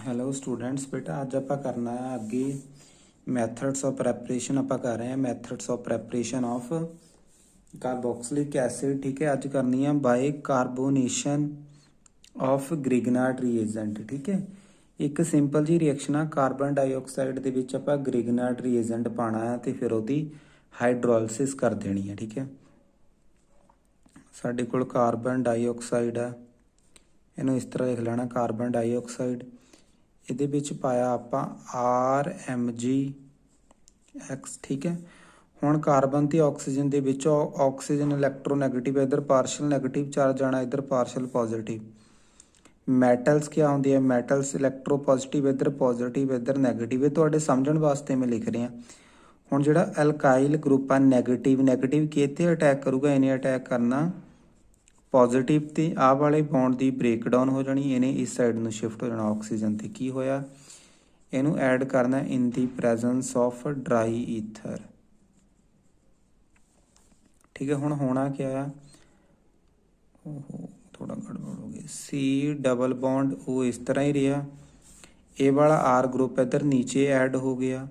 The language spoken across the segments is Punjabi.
हेलो स्टूडेंट्स, बेटा अज आप करना है अगे मैथड्स ऑफ प्रैपरेशन। आप कर रहे हैं methods of preparation of carboxylic acid. ठीक है, अज करनी है by carbonation of Grignard reagent. ठीक है, एक सिंपल जी रिएक्शन आ कार्बन डाइऑक्साइड ਦੇ ਵਿੱਚ ਆਪਾਂ ग्रिगनार्ड रीएजेंट पाना है तो फिर ਉਹਦੀ हाइड्रोलिसिस कर देनी है। ठीक है, ਸਾਡੇ ਕੋਲ कार्बन डाइऑक्साइड है, ਇਹਨੂੰ ਇਸ ਤਰ੍ਹਾਂ ਲਿਖ ਲੈਣਾ कार्बन डाइऑक्साइड। ਇਹਦੇ ਵਿੱਚ ਪਾਇਆ ਆਪਾਂ RMgX। ठीक है, ਹੁਣ ਕਾਰਬਨ ਤੇ ਆਕਸੀਜਨ ਦੇ ਵਿੱਚ ਆਕਸੀਜਨ ਇਲੈਕਟ੍ਰੋਨੈਗੇਟਿਵ ਹੈ, ਇੱਧਰ ਪਾਰਸ਼ਲ ਨੈਗੇਟਿਵ ਚਾਰਜ ਆਣਾ, ਇੱਧਰ ਪਾਰਸ਼ਲ ਪੋਜ਼ਿਟਿਵ। ਮੈਟਲਸ ਕੀ ਹੁੰਦੀ ਹੈ, ਮੈਟਲਸ ਇਲੈਕਟ੍ਰੋ ਪੋਜ਼ਿਟਿਵ, ਇੱਧਰ ਪੋਜ਼ਿਟਿਵ ਇੱਧਰ ਨੈਗੇਟਿਵ। ਇਹ ਤੁਹਾਡੇ ਸਮਝਣ ਵਾਸਤੇ ਮੈਂ ਲਿਖ ਰਿਹਾ। ਹੁਣ ਜਿਹੜਾ ਐਲਕਾਈਲ ਗਰੁੱਪ ਆ ਨੈਗੇਟਿਵ ਕਿਤੇ ਅਟੈਕ ਕਰੂਗਾ, ਇਹਨੇ ਅਟੈਕ ਕਰਨਾ पॉजिटिव तो आह वाले बॉन्ड की ब्रेकडाउन हो जानी, इन्हें इस साइड में शिफ्ट हो जाना ऑक्सीजन तो की होया इनू ऐड करना in the presence of dry ether. ठीक है, हुण होना क्या है, थोड़ा गड़बड़ हो गई। सी डबल बॉन्ड वो इस तरह ही रहा, ए वाला आर ग्रुप इधर नीचे ऐड हो गया,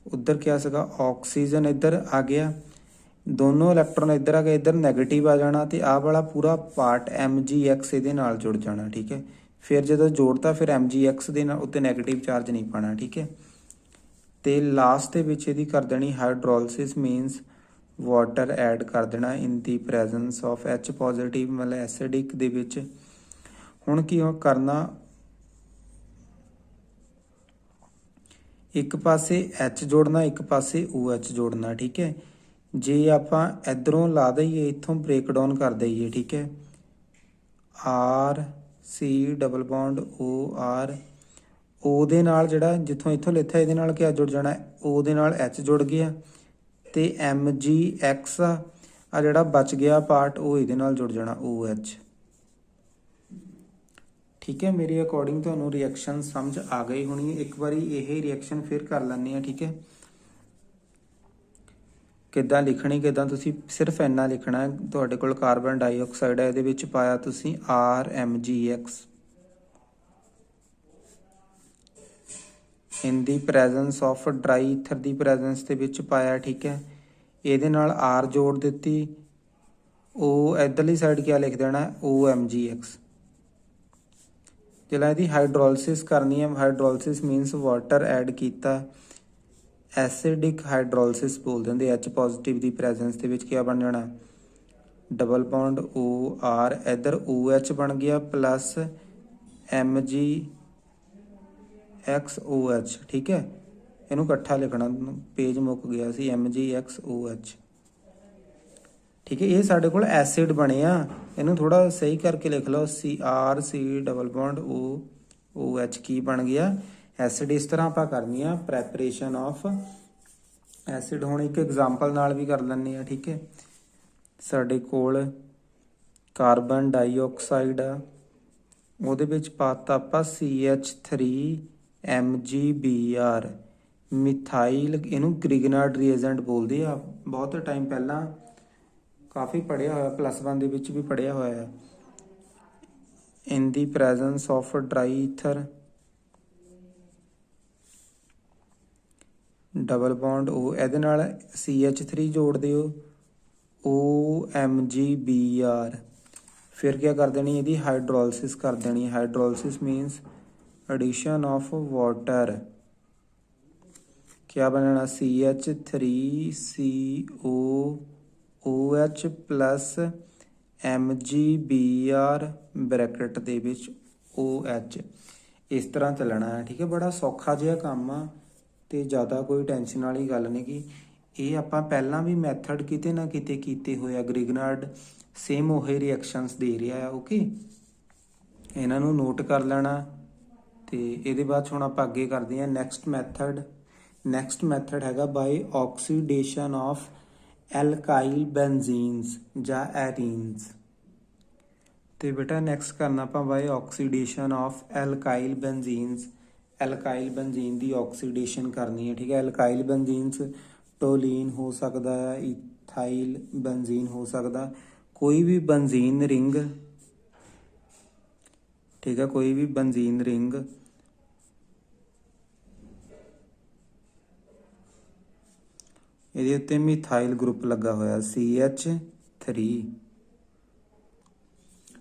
उधर क्या सका ऑक्सीजन इधर आ गया, दोनों इलैक्ट्रॉन इधर आ गए, इधर नैगेटिव आ जाना तो आह वाला पूरा पार्ट MgX ये जुड़ जाना। ठीक है, फिर जो जोड़ता फिर MgX के उत्ते नैगेटिव चार्ज नहीं पाना। ठीक है, तो लास्ट ये कर देनी हाइड्रोलिसिस, मीनस वाटर ऐड कर देना in the presence of H positive मतलब एसिडिक दे विच। हुण की करना, एक पासे H जोड़ना एक पासे OH जोड़ना। ठीक है, जे आप इधरों ला दईए इतों ब्रेकडाउन कर दईए। ठीक है, RC डबल बॉन्ड OR ओ दे नाल जिहड़ा जिथों इत्थों लिखा ये क्या जुड़ जाना, ओ दे नाल H जुड़ गया तो MgX आ जिहड़ा बच गया पार्ट वो ये नाल जुड़ जाना OH। ठीक है, मेरे अकॉर्डिंग तुहानूं रिएक्शन समझ आ गई होनी है। एक बारी यही रिएक्शन फिर कर लैंदे हैं। ठीक है, किद्दां लिखनी, किद्दां तुसीं सिर्फ इन्ना लिखना है, तुहाडे कोल कार्बन डाइऑक्साइड है, इहदे विच पाया तुसीं RMgX in the presence of dry ether दी प्रेजेंस दे विच पाया। ठीक है, इहदे नाल R जोड़ दित्ती, ओ इधरली साइड क्या लिख देना OMgX। जिहड़ा इहदी हाइड्रोलिसिस करनी है, हाइड्रोलिसिस मीनस वाटर ऐड कीता, एसिडिक हाइड्रोलिसिस बोल देंगे। H पॉजिटिव की प्रेजेंस के क्या बन जाना, डबल बॉन्ड OR इधर OH बन गया प्लस MgXOH। ठीक है, इनू इकट्ठा लिखना, पेज मुक गया सी MgXOH। ठीक है, ये साढ़े को एसिड बने आ, इनू थोड़ा सही करके लिख लो, CRC डबल बॉन्ड OH की बन गया एसिड। इस तरह आप करनी है प्रैपरेशन ऑफ एसिड। हुण एक एग्जाम्पल नाल भी कर लैंदे आ। ठीक है, साडे कोल कार्बन डाइऑक्साइड आ, उहदे विच पाता आपां CH3MgBr मिथाइल, इनू ग्रिगनार्ड रीएजेंट बोलते आ। बहुत टाइम पहला काफ़ी पढ़िया होया, +1 दे विच भी पढ़िया होया है। In the presence of dry ether double bond ओ, ਇਹਦੇ ਨਾਲ CH3 जोड़ दिओ OMgBr। फिर क्या कर देनी, यदि हाइड्रोलिसिस कर देनी। Hydrolysis means addition of water, क्या बनना CH3COOH प्लस MgBr ब्रैकेट दे विच OH। इस तरह चलना है। ठीक है, बड़ा सौखा जिहा काम आ तो ज़्यादा कोई टेंशन वाली गल नहीं कि ये आपां पहलां भी मैथड किते ना किते कीते होए। ग्रिगनार्ड सेम उही रिएक्शनस दे रहा है। ओके, इन्हां नूं नोट कर लेना। तो ये बाद हुण आपां अगे करदे हां नैक्सट मैथड। नैक्सट मैथड हैगा by oxidation of alkyl benzenes जां एरीन्स। तो बेटा नैक्सट करना आपां by oxidation of alkyl benzenes. Alkyl benzene की ऑक्सीडेशन करनी है। ठीक है, एल्काइल बेंजीन्स टोलीन हो सकता है, इथाइल बेंजीन हो सकता, कोई भी बेंजीन रिंग। ठीक है, कोई भी बेंजीन रिंग ਇਹਦੇ ਉੱਤੇ ਮਿਥਾਈਲ ਗਰੁੱਪ ਲੱਗਾ ਹੋਇਆ CH3।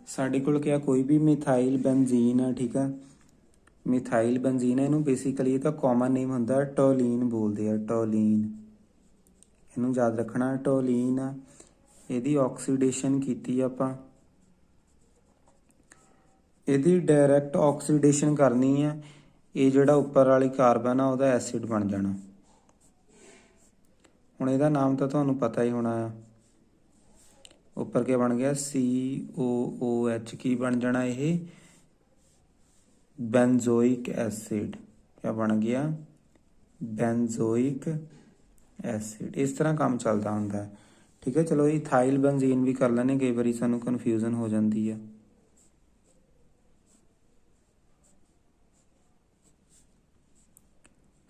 ਸਾਡੇ ਕੋਲ ਕਿਹਾ ਕੋਈ ਵੀ ਮਿਥਾਈਲ ਬੈਂਜ਼ੀਨ ਆ, ਠੀਕ ਆ, ਮਿਥਾਈਲ ਬੈਂਜ਼ੀਨ ਇਹਨੂੰ ਬੇਸਿਕਲੀ ਇਹਦਾ ਕਾਮਨ ਨੇਮ ਹੁੰਦਾ ਟੋਲੀਨ ਬੋਲਦੇ ਆ, ਟੋਲੀਨ। ਇਹਨੂੰ ਯਾਦ ਰੱਖਣਾ, ਟੋਲੀਨ ਆ। ਇਹਦੀ ਆਕਸੀਡੇਸ਼ਨ ਕੀਤੀ ਆਪਾਂ, ਇਹਦੀ ਡਾਇਰੈਕਟ ਆਕਸੀਡੇਸ਼ਨ ਕਰਨੀ ਆ, ਇਹ ਜਿਹੜਾ ਉੱਪਰ ਵਾਲੀ ਕਾਰਬਨ ਆ ਉਹਦਾ ਐਸਿਡ ਬਣ ਜਾਣਾ। ਹੁਣ ਇਹਦਾ ਨਾਮ ਤਾਂ ਤੁਹਾਨੂੰ ਪਤਾ ਹੀ ਹੋਣਾ ਆ, ਉੱਪਰ ਕੀ ਬਣ ਗਿਆ COOH। ਕੀ ਬਣ ਜਾਣਾ ਇਹ? ਬੈਂਜ਼ੋਇਕ ਐਸਿਡ। ਕਿਆ ਬਣ ਗਿਆ? ਬੈਂਜ਼ੋਇਕ ਐਸਿਡ। ਇਸ ਤਰ੍ਹਾਂ ਕੰਮ ਚੱਲਦਾ ਹੁੰਦਾ ਹੈ, ਠੀਕ ਹੈ। ਚਲੋ ਇਥਾਈਲ ਬੈਂਜ਼ੀਨ ਵੀ ਕਰ ਲੈਣੇ, ਕਈ ਵਾਰੀ ਸਾਨੂੰ ਕਨਫਿਊਜ਼ਨ ਹੋ ਜਾਂਦੀ ਹੈ।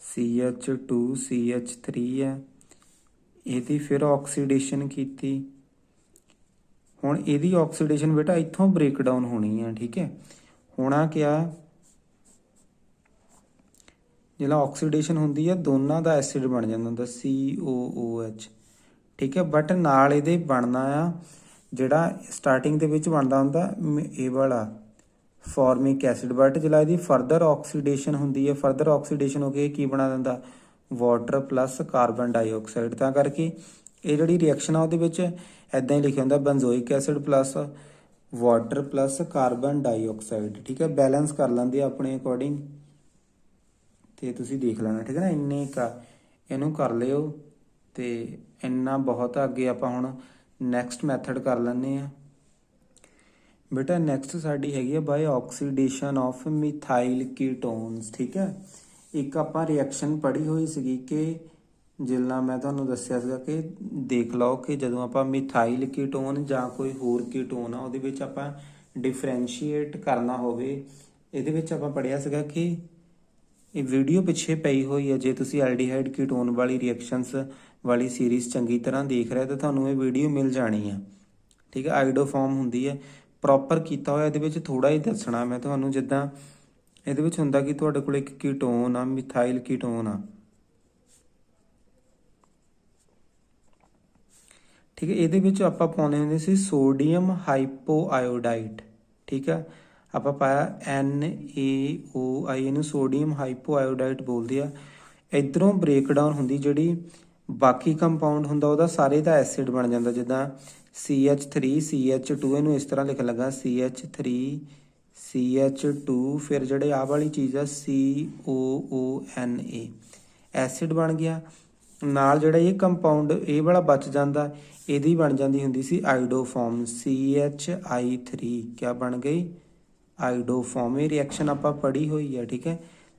CH2 CH3 ਹੈ, ਇਹਦੀ ਫਿਰ ਆਕਸੀਡੇਸ਼ਨ ਕੀਤੀ। ਹੁਣ ਇਹਦੀ ਆਕਸੀਡੇਸ਼ਨ ਬੇਟਾ ਇੱਥੋਂ ਬ੍ਰੇਕਡਾਊਨ ਹੋਣੀ ਹੈ, ਠੀਕ ਹੈ। ਹੋਣਾ ਕਿਆ, ਜਿਹੜਾ ਆਕਸੀਡੇਸ਼ਨ ਹੁੰਦੀ ਹੈ ਦੋਨਾਂ ਦਾ ਐਸਿਡ ਬਣ ਜਾਂਦਾ ਹੁੰਦਾ COOH, ਠੀਕ ਹੈ। ਬਟ ਨਾਲ ਇਹਦੇ ਬਣਨਾ ਆ ਜਿਹੜਾ ਸਟਾਰਟਿੰਗ ਦੇ ਵਿੱਚ ਬਣਦਾ ਹੁੰਦਾ ਇਹ ਵਾਲਾ ਫਾਰਮਿਕ ਐਸਿਡ, ਬਟ ਜਿਹੜਾ ਇਹਦੀ ਫਰਦਰ ਆਕਸੀਡੇਸ਼ਨ ਹੁੰਦੀ ਹੈ, ਫਰਦਰ ਆਕਸੀਡੇਸ਼ਨ ਹੋ ਕੇ ਕੀ ਬਣਾ ਦਿੰਦਾ? Water plus carbon dioxide. ਤਾਂ ਕਰਕੇ ਇਹ ਜਿਹੜੀ ਰਿਐਕਸ਼ਨ ਆ ਉਹਦੇ ਵਿੱਚ ਇੱਦਾਂ ਹੀ ਲਿਖਿਆ ਹੁੰਦਾ benzoic acid plus water plus carbon dioxide, ਠੀਕ ਹੈ। ਬੈਲੈਂਸ ਕਰ ਲੈਂਦੇ ਆ ਆਪਣੇ ਅਕੋਰਡਿੰਗ, ਤੇ ਤੁਸੀਂ ਦੇਖ ਲੈਣਾ, ਠੀਕ ਹੈ ਨਾ। ਇੰਨੇ ਕਾ ਇਹਨੂੰ ਕਰ ਲਿਓ ਤੇ ਇੰਨਾ ਬਹੁਤ ਆ। ਅੱਗੇ ਆਪਾਂ ਹੁਣ ਨੈਕਸਟ ਮੈਥਡ ਕਰ ਲੈਂਦੇ ਆ ਬੇਟਾ। ਨੈਕਸਟ ਸਾਡੀ ਹੈਗੀ ਆ ਬਾਈ ਆਕਸੀਡੇਸ਼ਨ ਆਫ ਮਿਥਾਈਲ ਕੀਟੋਨਸ, ਠੀਕ ਹੈ। ਇੱਕ ਆਪਾਂ ਰਿਐਕਸ਼ਨ ਪੜ੍ਹੀ ਹੋਈ ਸੀਗੀ ਕਿ ਜਿੱਦਾਂ ਮੈਂ ਤੁਹਾਨੂੰ ਦੱਸਿਆ ਸੀਗਾ ਕਿ ਦੇਖ ਲਓ ਕਿ ਜਦੋਂ ਆਪਾਂ ਮਿਥਾਈਲ ਕੀਟੋਨ ਜਾਂ ਕੋਈ ਹੋਰ ਕੀਟੋਨ ਆ ਉਹਦੇ ਵਿੱਚ ਆਪਾਂ ਡਿਫਰੈਂਸ਼ੀਏਟ ਕਰਨਾ ਹੋਵੇ, ਇਹਦੇ ਵਿੱਚ ਆਪਾਂ ਪੜ੍ਹਿਆ ਸੀਗਾ ਕਿ ਇਹ ਵੀਡੀਓ ਪਿੱਛੇ ਪਈ ਹੋਈ ਹੈ। ਜੇ ਤੁਸੀਂ ਐਲਡੀਹਾਈਡ ਕੀਟੋਨ ਵਾਲੀ ਰਿਐਕਸ਼ਨਸ ਵਾਲੀ ਸੀਰੀਜ਼ ਚੰਗੀ ਤਰ੍ਹਾਂ ਦੇਖ ਰਹੇ ਤਾਂ ਤੁਹਾਨੂੰ ਇਹ ਵੀਡੀਓ ਮਿਲ ਜਾਣੀ ਆ, ਠੀਕ ਹੈ। ਆਈਡੋਫਾਰਮ ਹੁੰਦੀ ਹੈ, ਪ੍ਰੋਪਰ ਕੀਤਾ ਹੋਇਆ। ਇਹਦੇ ਵਿੱਚ ਥੋੜਾ ਹੀ ਦੱਸਣਾ ਮੈਂ ਤੁਹਾਨੂੰ, ਜਿੱਦਾਂ ਇਹਦੇ ਵਿੱਚ ਹੁੰਦਾ ਕਿ ਤੁਹਾਡੇ ਕੋਲ ਇੱਕ ਕੀਟੋਨ ਆ, ਮਿਥਾਈਲ ਕੀਟੋਨ ਆ, ਠੀਕ ਹੈ। ਇਹਦੇ ਵਿੱਚ ਆਪਾਂ ਪਾਉਂਦੇ ਹੁੰਦੇ ਸੀ ਸੋਡੀਅਮ ਹਾਈਪੋਆਇਓਡਾਈਟ, ਠੀਕ ਹੈ। ਆਪਾਂ ਪਾਇਆ NaOI, ਇਹਨੂੰ ਸੋਡੀਅਮ ਹਾਈਪੋਆਇਓਡਾਈਟ ਬੋਲਦੇ ਆ। ਇਧਰੋਂ ਬ੍ਰੇਕਡਾਊਨ ਹੁੰਦੀ, ਜਿਹੜੀ ਬਾਕੀ ਕੰਪਾਊਂਡ ਹੁੰਦਾ ਉਹਦਾ ਸਾਰੇ ਦਾ ਐਸਿਡ ਬਣ ਜਾਂਦਾ, ਜਿੱਦਾਂ CH3 CH2, ਇਹਨੂੰ ਇਸ ਤਰ੍ਹਾਂ ਲਿਖਣ ਲੱਗਾ CH3 CH2, ਫਿਰ ਜਿਹੜੇ ਆਹ ਵਾਲੀ ਚੀਜ਼ ਆ COONA, ਐਸਿਡ ਬਣ ਗਿਆ। ਨਾਲ ਜਿਹੜਾ ਇਹ ਕੰਪਾਊਂਡ ਇਹ ਵਾਲਾ ਬਚ ਜਾਂਦਾ, ਇਹਦੀ ਬਣ ਜਾਂਦੀ ਹੁੰਦੀ ਸੀ ਆਈਡੋਫਾਰਮ CHI3। ਕਿਆ ਬਣ ਗਈ? ਆਈਡੋਫਾਰਮ। ਇਹ ਰਿਐਕਸ਼ਨ ਆਪਾਂ ਪੜ੍ਹੀ ਹੋਈ ਆ, ਠੀਕ ਹੈ।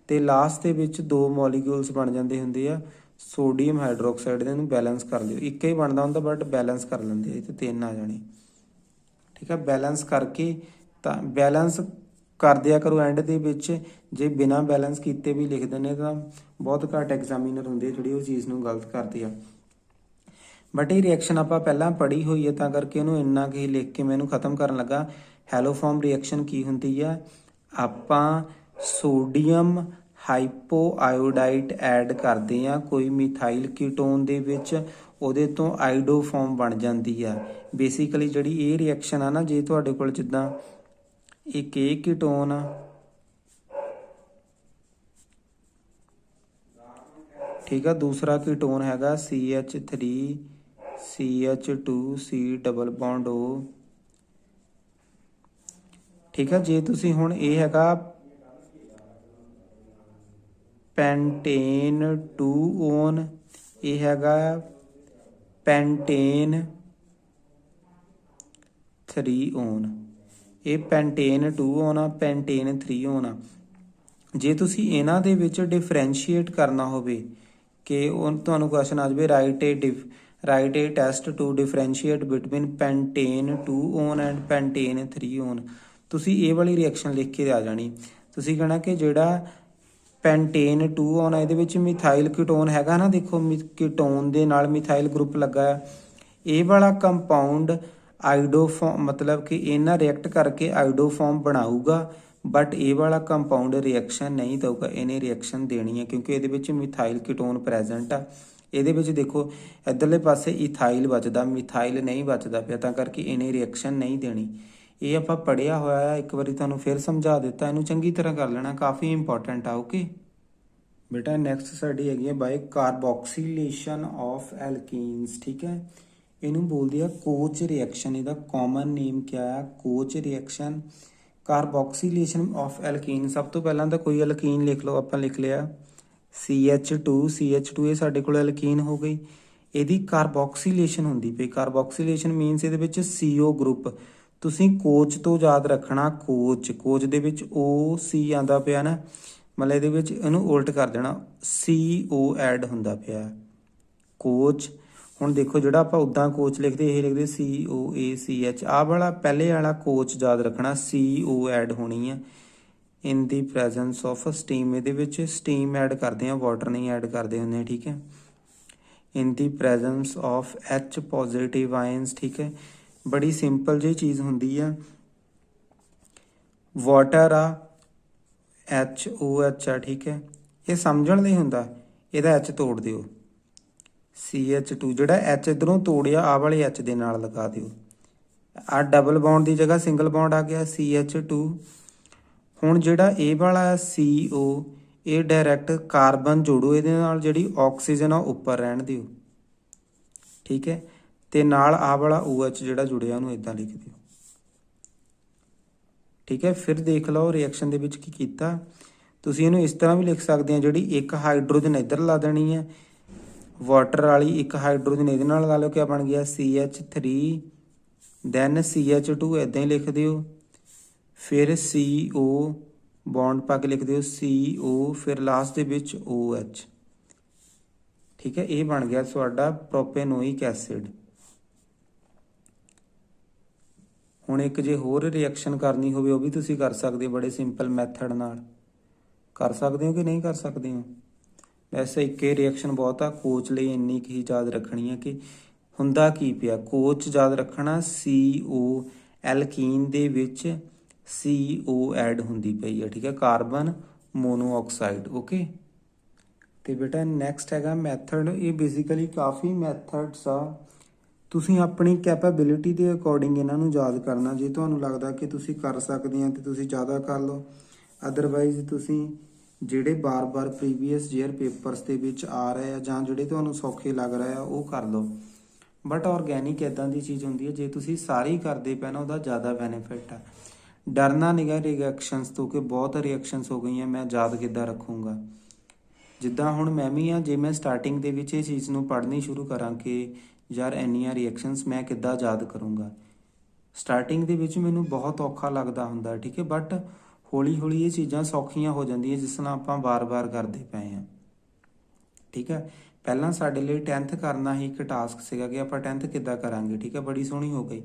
ਤੇ ਲਾਸਟ ਦੇ ਵਿੱਚ ਦੋ ਮੋਲੀਕਿਊਲਸ ਬਣ ਜਾਂਦੇ ਹੁੰਦੇ ਆ ਸੋਡੀਅਮ ਹਾਈਡਰੋਕਸਾਈਡ ਦੇ। ਇਹਨੂੰ ਬੈਲੈਂਸ ਕਰ ਲਿਓ, ਇੱਕ ਹੀ ਬਣਦਾ ਹੁੰਦਾ ਬਟ ਬੈਲੈਂਸ ਕਰ ਲੈਂਦੇ ਆ, ਇਹ ਤੇ ਤਿੰਨ ਆ ਜਾਣੇ, ਠੀਕ ਹੈ। ਬੈਲੈਂਸ ਕਰਕੇ ਤਾਂ ਬੈਲੈਂਸ ਕਰ ਦਿਆ ਕਰੋ ਐਂਡ ਦੇ ਵਿੱਚ। ਜੇ ਬਿਨਾਂ ਬੈਲੈਂਸ ਕੀਤੇ ਵੀ ਲਿਖ ਦਿੰਦੇ ਤਾਂ ਬਹੁਤ ਘੱਟ ਐਗਜ਼ਾਮੀਨਰ ਹੁੰਦੇ ਜਿਹੜੀ ਉਹ ਚੀਜ਼ ਨੂੰ ਗਲਤ ਕਰਦੇ ਆ। ਬਟ ਇਹ ਰਿਐਕਸ਼ਨ ਆਪਾਂ ਪਹਿਲਾਂ ਪੜ੍ਹੀ ਹੋਈ ਹੈ ਤਾਂ ਕਰਕੇ ਇਹਨੂੰ ਇੰਨਾ ਕੁ ਲਿਖ ਕੇ ਮੈਂ ਇਹਨੂੰ ਖਤਮ ਕਰਨ ਲੱਗਾ। ਹੈਲੋਫਾਰਮ ਰਿਐਕਸ਼ਨ ਕੀ ਹੁੰਦੀ ਆ? ਆਪਾਂ ਸੋਡੀਅਮ ਹਾਈਪੋਆਇਓਡਾਈਟ ਐਡ ਕਰਦੇ ਆ ਕੋਈ ਮਿਥਾਈਲ ਕੀਟੋਨ ਦੇ ਵਿੱਚ, ਉਹਦੇ ਤੋਂ ਆਈਡੋਫਾਰਮ ਬਣ ਜਾਂਦੀ ਆ। ਬੇਸਿਕਲੀ ਜਿਹੜੀ ਇਹ ਰਿਐਕਸ਼ਨ ਆ ਨਾ, ਜੇ ਤੁਹਾਡੇ ਕੋਲ ਜਿੱਦਾਂ ਇੱਕ ਇਹ ਕੀਟੋਨ ਆ, ਠੀਕ ਆ, ਦੂਸਰਾ ਕੀਟੋਨ ਹੈਗਾ CH3 CH2 C double bond O, ਠੀਕ ਆ। ਜੇ ਤੁਸੀਂ ਹੁਣ ਇਹ ਹੈਗਾ ਪੈਂਟੇਨ 2 ਇਹ ਹੈਗਾ ਪੈਂਟੇਨ 3 ਇਹ ਪੈਂਟੇਨ 2 ਆ, ਪੈਂਟੇਨ 3 ਆ। ਜੇ ਤੁਸੀਂ ਇਹਨਾਂ ਦੇ ਵਿੱਚ ਡਿਫਰੈਂਸ਼ੀਏਟ ਕਰਨਾ ਹੋਵੇ ਕਿ ਉਹ ਤੁਹਾਨੂੰ ਕੁਐਸਚਨ ਆ ਜਾਵੇ write a test to differentiate between pentene 2 and pentene 3, ਤੁਸੀਂ ਇਹ ਵਾਲੀ ਰਿਐਕਸ਼ਨ ਲਿਖ ਕੇ ਆ ਜਾਣੀ। ਤੁਸੀਂ ਕਹਿਣਾ ਕਿ ਜਿਹੜਾ ਪੈਂਟੇਨ 2 ਆ ਇਹਦੇ ਵਿੱਚ ਮਿਥਾਈਲ ਕੀਟੋਨ ਹੈਗਾ ਨਾ, ਦੇਖੋ ਕੀਟੋਨ ਦੇ ਨਾਲ ਮਿਥਾਈਲ ਗਰੁੱਪ ਲੱਗਾ ਆ, ਇਹ ਵਾਲਾ ਕੰਪਾਊਂਡ ਆਈਡੋਫਾਰਮ ਮਤਲਬ ਕਿ ਇਹਨਾਂ ਰਿਐਕਟ ਕਰਕੇ ਆਈਡੋਫਾਰਮ ਬਣਾਊਗਾ, ਬਟ ਇਹ ਵਾਲਾ ਕੰਪਾਊਂਡ ਰਿਐਕਸ਼ਨ ਨਹੀਂ ਦਊਗਾ। ਇਹਨੇ ਰਿਐਕਸ਼ਨ ਦੇਣੀ ਹੈ ਕਿਉਂਕਿ ਇਹਦੇ ਵਿੱਚ ਮਿਥਾਈਲ ਕੀਟੋਨ ਪ੍ਰੈਜ਼ੈਂਟ ਆ। ਇਹਦੇ ਵਿੱਚ ਦੇਖੋ ਇੱਧਰਲੇ ਪਾਸੇ ਇਥਾਈਲ ਬਚਦਾ, ਮਿਥਾਈਲ ਨਹੀਂ ਬਚਦਾ ਪਿਆ, ਤਾਂ ਕਰਕੇ ਇਹਨੇ ਰਿਐਕਸ਼ਨ ਨਹੀਂ ਦੇਣੀ। ਇਹ ਆਪਾਂ ਪੜ੍ਹਿਆ ਹੋਇਆ ਆ, ਇੱਕ ਵਾਰੀ ਤੁਹਾਨੂੰ ਫਿਰ ਸਮਝਾ ਦਿੱਤਾ, ਇਹਨੂੰ ਚੰਗੀ ਤਰ੍ਹਾਂ ਕਰ ਲੈਣਾ, ਕਾਫੀ ਇੰਪੋਰਟੈਂਟ ਆ। ਓਕੇ ਬੇਟਾ ਨੈਕਸਟ ਸਾਡੀ ਹੈਗੀ ਹੈ ਬਾਈ ਕਾਰਬੋਕਸੀਲੇਸ਼ਨ ਆਫ ਐਲਕੀਨਸ। ਠੀਕ ਹੈ, ਇਹਨੂੰ ਬੋਲਦੇ ਆ ਕੋਚ ਰਿਐਕਸ਼ਨ। ਇਹਦਾ ਕਾਮਨ ਨੇਮ ਕਿਆ ਆ? Koch reaction. Carboxylation of alkene, ਸਭ ਤੋਂ ਪਹਿਲਾਂ ਤਾਂ ਕੋਈ ਐਲਕੀਨ ਲਿਖ ਲਓ। ਆਪਾਂ ਲਿਖ ਲਿਆ CH2 ਇਹ ਸਾਡੇ ਕੋਲ ਐਲਕੀਨ ਹੋ ਗਈ। ਇਹਦੀ ਕਾਰਬੋਕਸੀਲੇਸ਼ਨ ਹੁੰਦੀ ਪਈ। ਕਾਰਬੋਕਸੀਲੇਸ਼ਨ ਮੀਨਸ ਇਹਦੇ ਵਿੱਚ CO ਗਰੁੱਪ। ਤੁਸੀਂ ਕੋਚ ਤੋਂ ਯਾਦ ਰੱਖਣਾ, ਕੋਚ ਦੇ ਵਿੱਚ OC ਆਉਂਦਾ ਪਿਆ ਨਾ, ਮਤਲਬ ਇਹਦੇ ਵਿੱਚ ਇਹਨੂੰ ਉਲਟ ਕਰ ਦੇਣਾ, CO ਐਡ ਹੁੰਦਾ ਪਿਆ ਕੋਚ। ਹੁਣ ਦੇਖੋ ਜਿਹੜਾ ਆਪਾਂ ਉੱਦਾਂ ਕੋਚ ਲਿਖਦੇ, ਇਹ ਲਿਖਦੇ COACH। ਆਹ ਵਾਲਾ ਪਹਿਲੇ ਵਾਲਾ ਕੋਚ ਯਾਦ ਰੱਖਣਾ, CO ਐਡ ਹੋਣੀ ਆ। ਇਨ ਦੀ ਪ੍ਰੈਜ਼ੈਂਸ ਆਫ ਸਟੀਮ, ਇਹਦੇ ਵਿੱਚ ਸਟੀਮ ਐਡ ਕਰਦੇ ਆ, ਵਾਟਰ ਨਹੀਂ ਐਡ ਕਰਦੇ ਹੁੰਦੇ। ਠੀਕ ਹੈ, ਇਨ ਦੀ presence of H positive ions. ਠੀਕ ਹੈ, ਬੜੀ ਸਿੰਪਲ ਜਿਹੀ ਚੀਜ਼ ਹੁੰਦੀ ਆ। ਵਾਟਰ ਆ, HOH ਆ। ਠੀਕ ਹੈ, ਇਹ ਸਮਝਣ ਲਈ ਹੁੰਦਾ, ਇਹਦਾ H ਤੋੜ ਦਿਓ, CH2 ਜਿਹੜਾ H ਇੱਧਰੋਂ ਤੋੜਿਆ, ਆਹ ਵਾਲੇ H ਦੇ ਨਾਲ ਲਗਾ ਦਿਓ। ਆਹ ਡਬਲ ਬੌਂਡ ਦੀ ਜਗ੍ਹਾ ਸਿੰਗਲ ਬੌਂਡ ਆ ਗਿਆ, CH2। ਹੁਣ ਜਿਹੜਾ ਇਹ ਵਾਲਾ CO, ਇਹ ਡਾਇਰੈਕਟ ਕਾਰਬਨ ਜੋੜੋ ਇਹਦੇ ਨਾਲ, ਜਿਹੜੀ ਆਕਸੀਜਨ ਆ ਉੱਪਰ ਰਹਿਣ ਦਿਓ। ਠੀਕ ਹੈ, ਤੇ ਨਾਲ ਆਹ ਵਾਲਾ OH ਜਿਹੜਾ ਜੁੜਿਆ ਉਹਨੂੰ ਇਦਾਂ ਲਿਖ ਦਿਓ। ਠੀਕ ਹੈ, ਫਿਰ ਦੇਖ ਲਓ ਰਿਐਕਸ਼ਨ ਦੇ ਵਿੱਚ ਕੀ ਕੀਤਾ। ਤੁਸੀਂ ਇਹਨੂੰ ਇਸ ਤਰ੍ਹਾਂ ਵੀ ਲਿਖ ਸਕਦੇ ਆ, ਜਿਹੜੀ ਇੱਕ ਹਾਈਡਰੋਜਨ ਇੱਧਰ ਲਾ ਦੇਣੀ ਹੈ, ਵਾਟਰ ਵਾਲੀ ਇੱਕ ਹਾਈਡਰੋਜਨ ਇਹਦੇ ਨਾਲ ਲਾ ਲਓ, ਕਿਆ ਬਣ ਗਿਆ CH3 ਦੈਨ CH2 ਇੱਦਾਂ ਹੀ ਲਿਖ ਦਿਓ, ਫਿਰ CO ਬੌਂਡ ਪਾ ਕੇ ਲਿਖ ਦਿਓ CO, ਫਿਰ ਲਾਸਟ ਦੇ ਵਿੱਚ OH। ਠੀਕ ਹੈ, ਇਹ ਬਣ ਗਿਆ ਤੁਹਾਡਾ ਪ੍ਰੋਪੇਨੋਇਕ ਐਸਿਡ। ਹੁਣ ਇੱਕ ਜੇ ਹੋਰ ਰਿਐਕਸ਼ਨ ਕਰਨੀ ਹੋਵੇ, ਉਹ ਵੀ ਤੁਸੀਂ ਕਰ ਸਕਦੇ ਹੋ ਬੜੇ ਸਿੰਪਲ ਮੈਥਡ ਨਾਲ। ਕਰ ਸਕਦੇ ਹੋ ਕਿ ਨਹੀਂ ਕਰ ਸਕਦੇ ਹੋ? ਵੈਸੇ ਇੱਕੇ ਰਿਐਕਸ਼ਨ ਬਹੁਤ ਆ, ਕੋਚ ਲਈ ਇੰਨੀ ਕੁ ਹੀ ਯਾਦ ਰੱਖਣੀ ਹੈ ਕਿ ਹੁੰਦਾ ਕੀ ਪਿਆ। ਕੋਚ ਯਾਦ ਰੱਖਣਾ, CO ਐਲਕੀਨ ਦੇ ਵਿੱਚ CO ਐਡ ਹੁੰਦੀ ਪਈ ਹੈ। ਠੀਕ ਹੈ, ਕਾਰਬਨ ਮੋਨੋਆਕਸਾਈਡ। ਓਕੇ, ਤੇ ਬੇਟਾ ਨੈਕਸਟ ਹੈਗਾ ਮੈਥਡ। ਇਹ ਬੇਸਿਕਲੀ ਕਾਫੀ ਮੈਥਡਸ ਆ, ਤੁਸੀਂ ਆਪਣੀ ਕੈਪੇਬਿਲਿਟੀ ਦੇ ਅਕੋਰਡਿੰਗ ਇਹਨਾਂ ਨੂੰ ਯਾਦ ਕਰਨਾ। ਜੇ ਤੁਹਾਨੂੰ ਲੱਗਦਾ ਕਿ ਤੁਸੀਂ ਕਰ ਸਕਦੇ ਆ ਤੇ ਤੁਸੀਂ ਜ਼ਿਆਦਾ ਕਰ ਲਓ, ਅਦਰਵਾਈਜ਼ ਤੁਸੀਂ ਜਿਹੜੇ ਬਾਰ-ਬਾਰ ਪ੍ਰੀਵੀਅਸ ਈਅਰ ਪੇਪਰਸ ਦੇ ਵਿੱਚ ਆ ਰਹੇ ਆ ਜਾਂ ਜਿਹੜੇ ਤੁਹਾਨੂੰ ਸੌਖੇ ਲੱਗ ਰਹੇ ਆ ਉਹ ਕਰ ਲਓ। ਬਟ ਆਰਗੈਨਿਕ ਇੱਦਾਂ ਦੀ ਚੀਜ਼ ਹੁੰਦੀ ਹੈ, ਜੇ ਤੁਸੀਂ ਸਾਰੀ ਕਰਦੇ ਪਏ ਨਾ ਉਹਦਾ ਜ਼ਿਆਦਾ ਬੈਨੀਫਿਟ ਆ। ਡਰਨਾ ਨਿਗਾ ਰਿਐਕਸ਼ਨਸ ਤੋਂ ਕਿ ਬਹੁਤ ਰਿਐਕਸ਼ਨਸ ਹੋ ਗਈਆਂ, ਮੈਂ ਯਾਦ ਕਿੱਦਾਂ ਰੱਖੂੰਗਾ। ਜਿੱਦਾਂ ਹੁਣ ਮੈਂ ਵੀ ਆ, ਜੇ ਮੈਂ ਸਟਾਰਟਿੰਗ ਦੇ ਵਿੱਚ ਇਹ ਚੀਜ਼ ਨੂੰ ਪੜ੍ਹਨੀ ਸ਼ੁਰੂ ਕਰਾਂ ਕਿ ਯਾਰ ਇੰਨੀਆਂ ਰਿਐਕਸ਼ਨਸ ਮੈਂ ਕਿੱਦਾਂ ਯਾਦ ਕਰੂੰਗਾ, ਸਟਾਰਟਿੰਗ ਦੇ ਵਿੱਚ ਮੈਨੂੰ ਬਹੁਤ ਔਖਾ ਲੱਗਦਾ ਹੁੰਦਾ। ਠੀਕ ਹੈ, ਬਟ ਹੌਲੀ ਹੌਲੀ ਇਹ ਚੀਜ਼ਾਂ ਸੌਖੀਆਂ ਹੋ ਜਾਂਦੀਆਂ ਜਿਸ ਨਾਲ ਆਪਾਂ ਵਾਰ-ਵਾਰ ਕਰਦੇ ਪਏ ਹਾਂ। ਠੀਕ ਹੈ, ਪਹਿਲਾਂ ਸਾਡੇ ਲਈ 10th ਕਰਨਾ ਹੀ ਇੱਕ ਟਾਸਕ ਸੀਗਾ ਕਿ ਆਪਾਂ 10th ਕਿੱਦਾਂ ਕਰਾਂਗੇ। ਠੀਕ ਹੈ, ਬੜੀ ਸੋਹਣੀ ਹੋ ਗਈ।